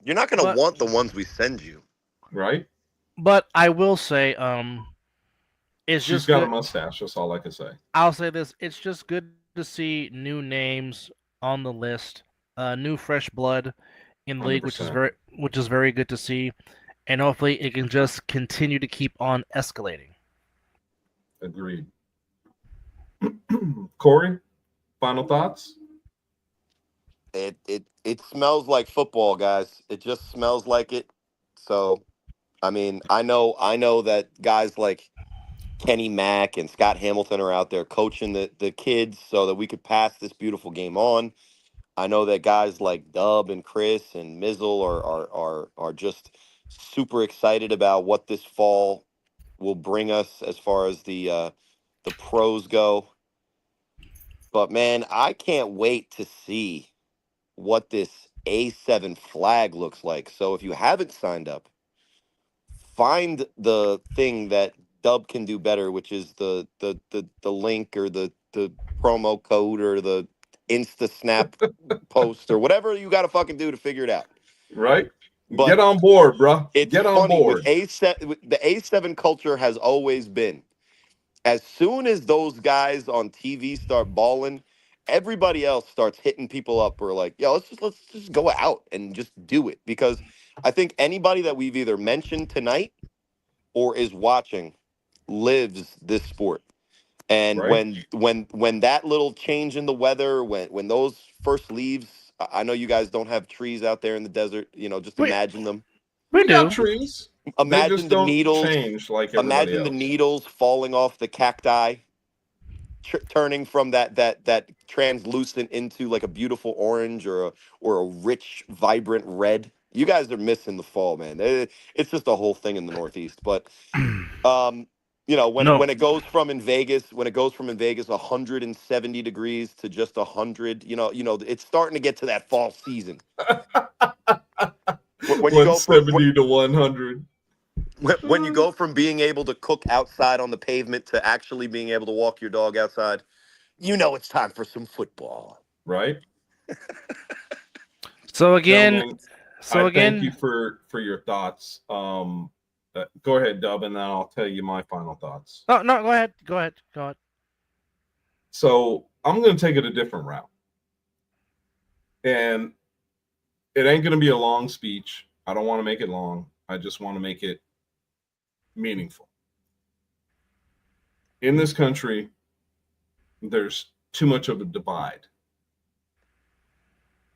You're not going to But- want the ones we send you. right? But I will say, it's She's just got a good. mustache. That's all I can say. I'll say this: it's just good to see new names on the list, new fresh blood in the league, 100%. which is very good to see, and hopefully it can just continue to keep on escalating. Agreed. Corey, final thoughts? It smells like football, guys. It just smells like it. So, I mean, I know that guys like Kenny Mack and Scott Hamilton are out there coaching the kids so that we could pass this beautiful game on. I know that guys like Dub and Chris and Mizzle are just super excited about what this fall will bring us as far as the pros go. But man, I can't wait to see what this A7 flag looks like. So if you haven't signed up, find the thing that Dub can do better, which is the link or the promo code or the Insta Snap post or whatever you got to fucking do to figure it out. Right? But Get on board, bro. it's Get on funny with board. A7. The A7 culture has always been. As soon as those guys on TV start balling, everybody else starts hitting people up. We're like, yo, let's just go out and just do it because I think anybody that we've either mentioned tonight or is watching lives this sport. And Right? when that little change in the weather, when those first leaves, I know you guys don't have trees out there in the desert. Just We imagine them. we We got do. trees. They Imagine just the don't needles. change like everybody Imagine the else. needles falling off the cacti, turning from that translucent into like a beautiful orange or a rich, vibrant red. You guys are missing the fall, man. It's just a whole thing in the Northeast. But when No. when it goes from in Vegas, 170 degrees to just 100, it's starting to get to that fall season. When you go from 170 to 100. when you go from being able to cook outside on the pavement to actually being able to walk your dog outside, it's time for some football. Right? So again, Gentlemen, I thank you for your thoughts. Go ahead, Dub, and then I'll tell you my final thoughts. no, go ahead. So I'm going to take it a different route. And it ain't going to be a long speech. I don't want to make it long. I just want to make it meaningful. In this country, there's too much of a divide.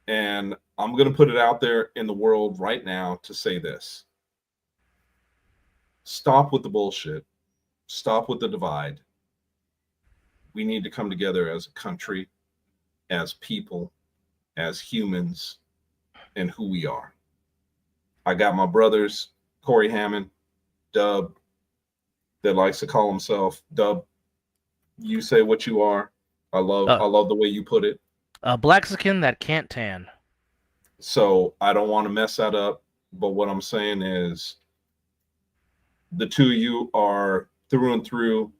And I'm going to put it out there in the world right now to say this. Stop with the bullshit. Stop with the divide. We need to come together as a country, as people, as humans, and who we are. I got my brothers, Corey Hammond, Dub, that likes to call himself Dub. You say what you are. I love the way you put it. A Blaxican that can't tan. So I don't want to mess that up. But what I'm saying is the two of you are through and through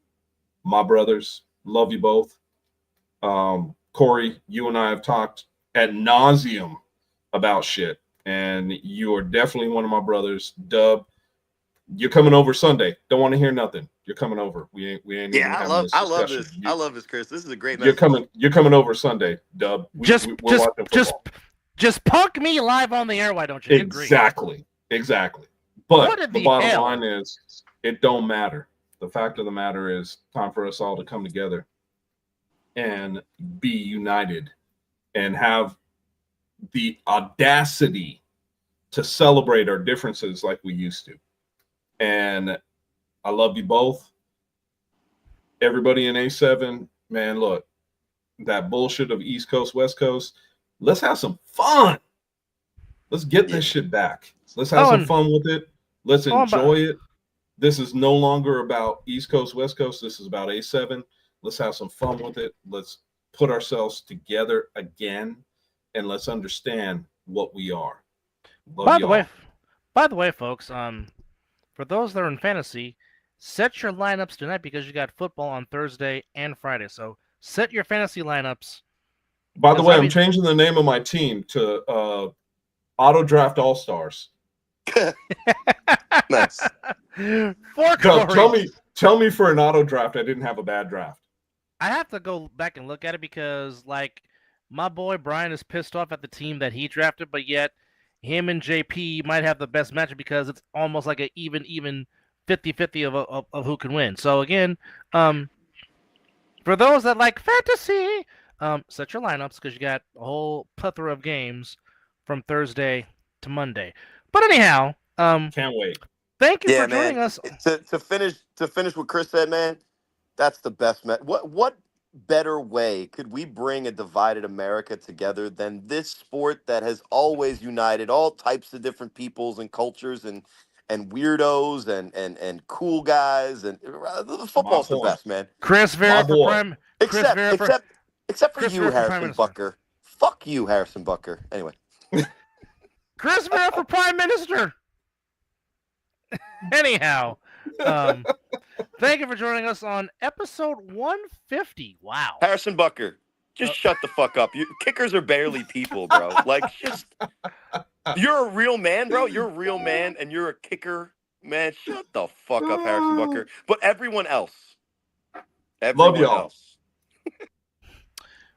my brothers. Love you both. Corey, you and I have talked ad nauseum about shit. And you are definitely one of my brothers. Dub, you're coming over Sunday. Don't want to hear nothing. You're coming over. We ain't even having this discussion. I love this, Chris. This is a great You're message. You're coming over Sunday, Dub. We're watching football. Just punk me live on the air. Why don't you? Exactly. But the bottom hell? line is, it don't matter. The fact of the matter is, time for us all to come together and be united and have the audacity to celebrate our differences like we used to. And I love you both. Everybody in A7, man, look, that bullshit of East Coast, West Coast, let's have some fun. Let's get this shit back. Let's have some fun with it. Let's enjoy it. This is no longer about East Coast, West Coast. This is about A7. Let's have some fun with it. Let's put ourselves together again, and let's understand what we are. By the way, folks, for those that are in fantasy, set your lineups tonight because you got football on Thursday and Friday. So set your fantasy lineups. By the Does way, that I'm mean- changing the name of my team to Auto Draft All Stars. Nice. For Doug, Corey, tell me for an auto draft, I didn't have a bad draft. I have to go back and look at it because, like, my boy Brian is pissed off at the team that he drafted, but yet him and JP might have the best matchup because it's almost like an even 50-50 of who can win. So again, for those that like fantasy, set your lineups because you got a whole plethora of games from Thursday to Monday. But anyhow, Can't wait. thank you Yeah, for joining man. us. To finish what Chris said, man. That's the best. What better way could we bring a divided America together than this sport that has always united all types of different peoples and cultures and weirdos and cool guys and football's the point. best, man. Chris Vera for boy. Prime. Chris Vera for Except for Chris you, Vera for Prime Harrison Minister. Bucker. Fuck you, Harrison Bucker. Anyway. Chris Vera for Prime Minister. Anyhow, thank you for joining us on episode 150. Wow. Harrison Bucker, just shut the fuck up. Kickers are barely people, bro. Like, just you're a real man, bro. You're a real man, and you're a kicker, man. Shut the fuck up, Harrison Bucker. But everyone else, Love y'all. else.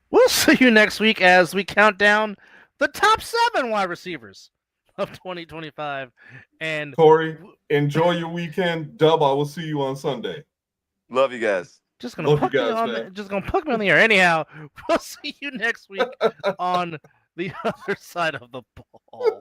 We'll see you next week as we count down the top 7 wide receivers of 2025. And Corey, enjoy your weekend. Dub, I will see you on Sunday. Love you guys. just gonna Love you put me guys, on man. just gonna put me on the air. Anyhow, we'll see you next week on the other side of the ball.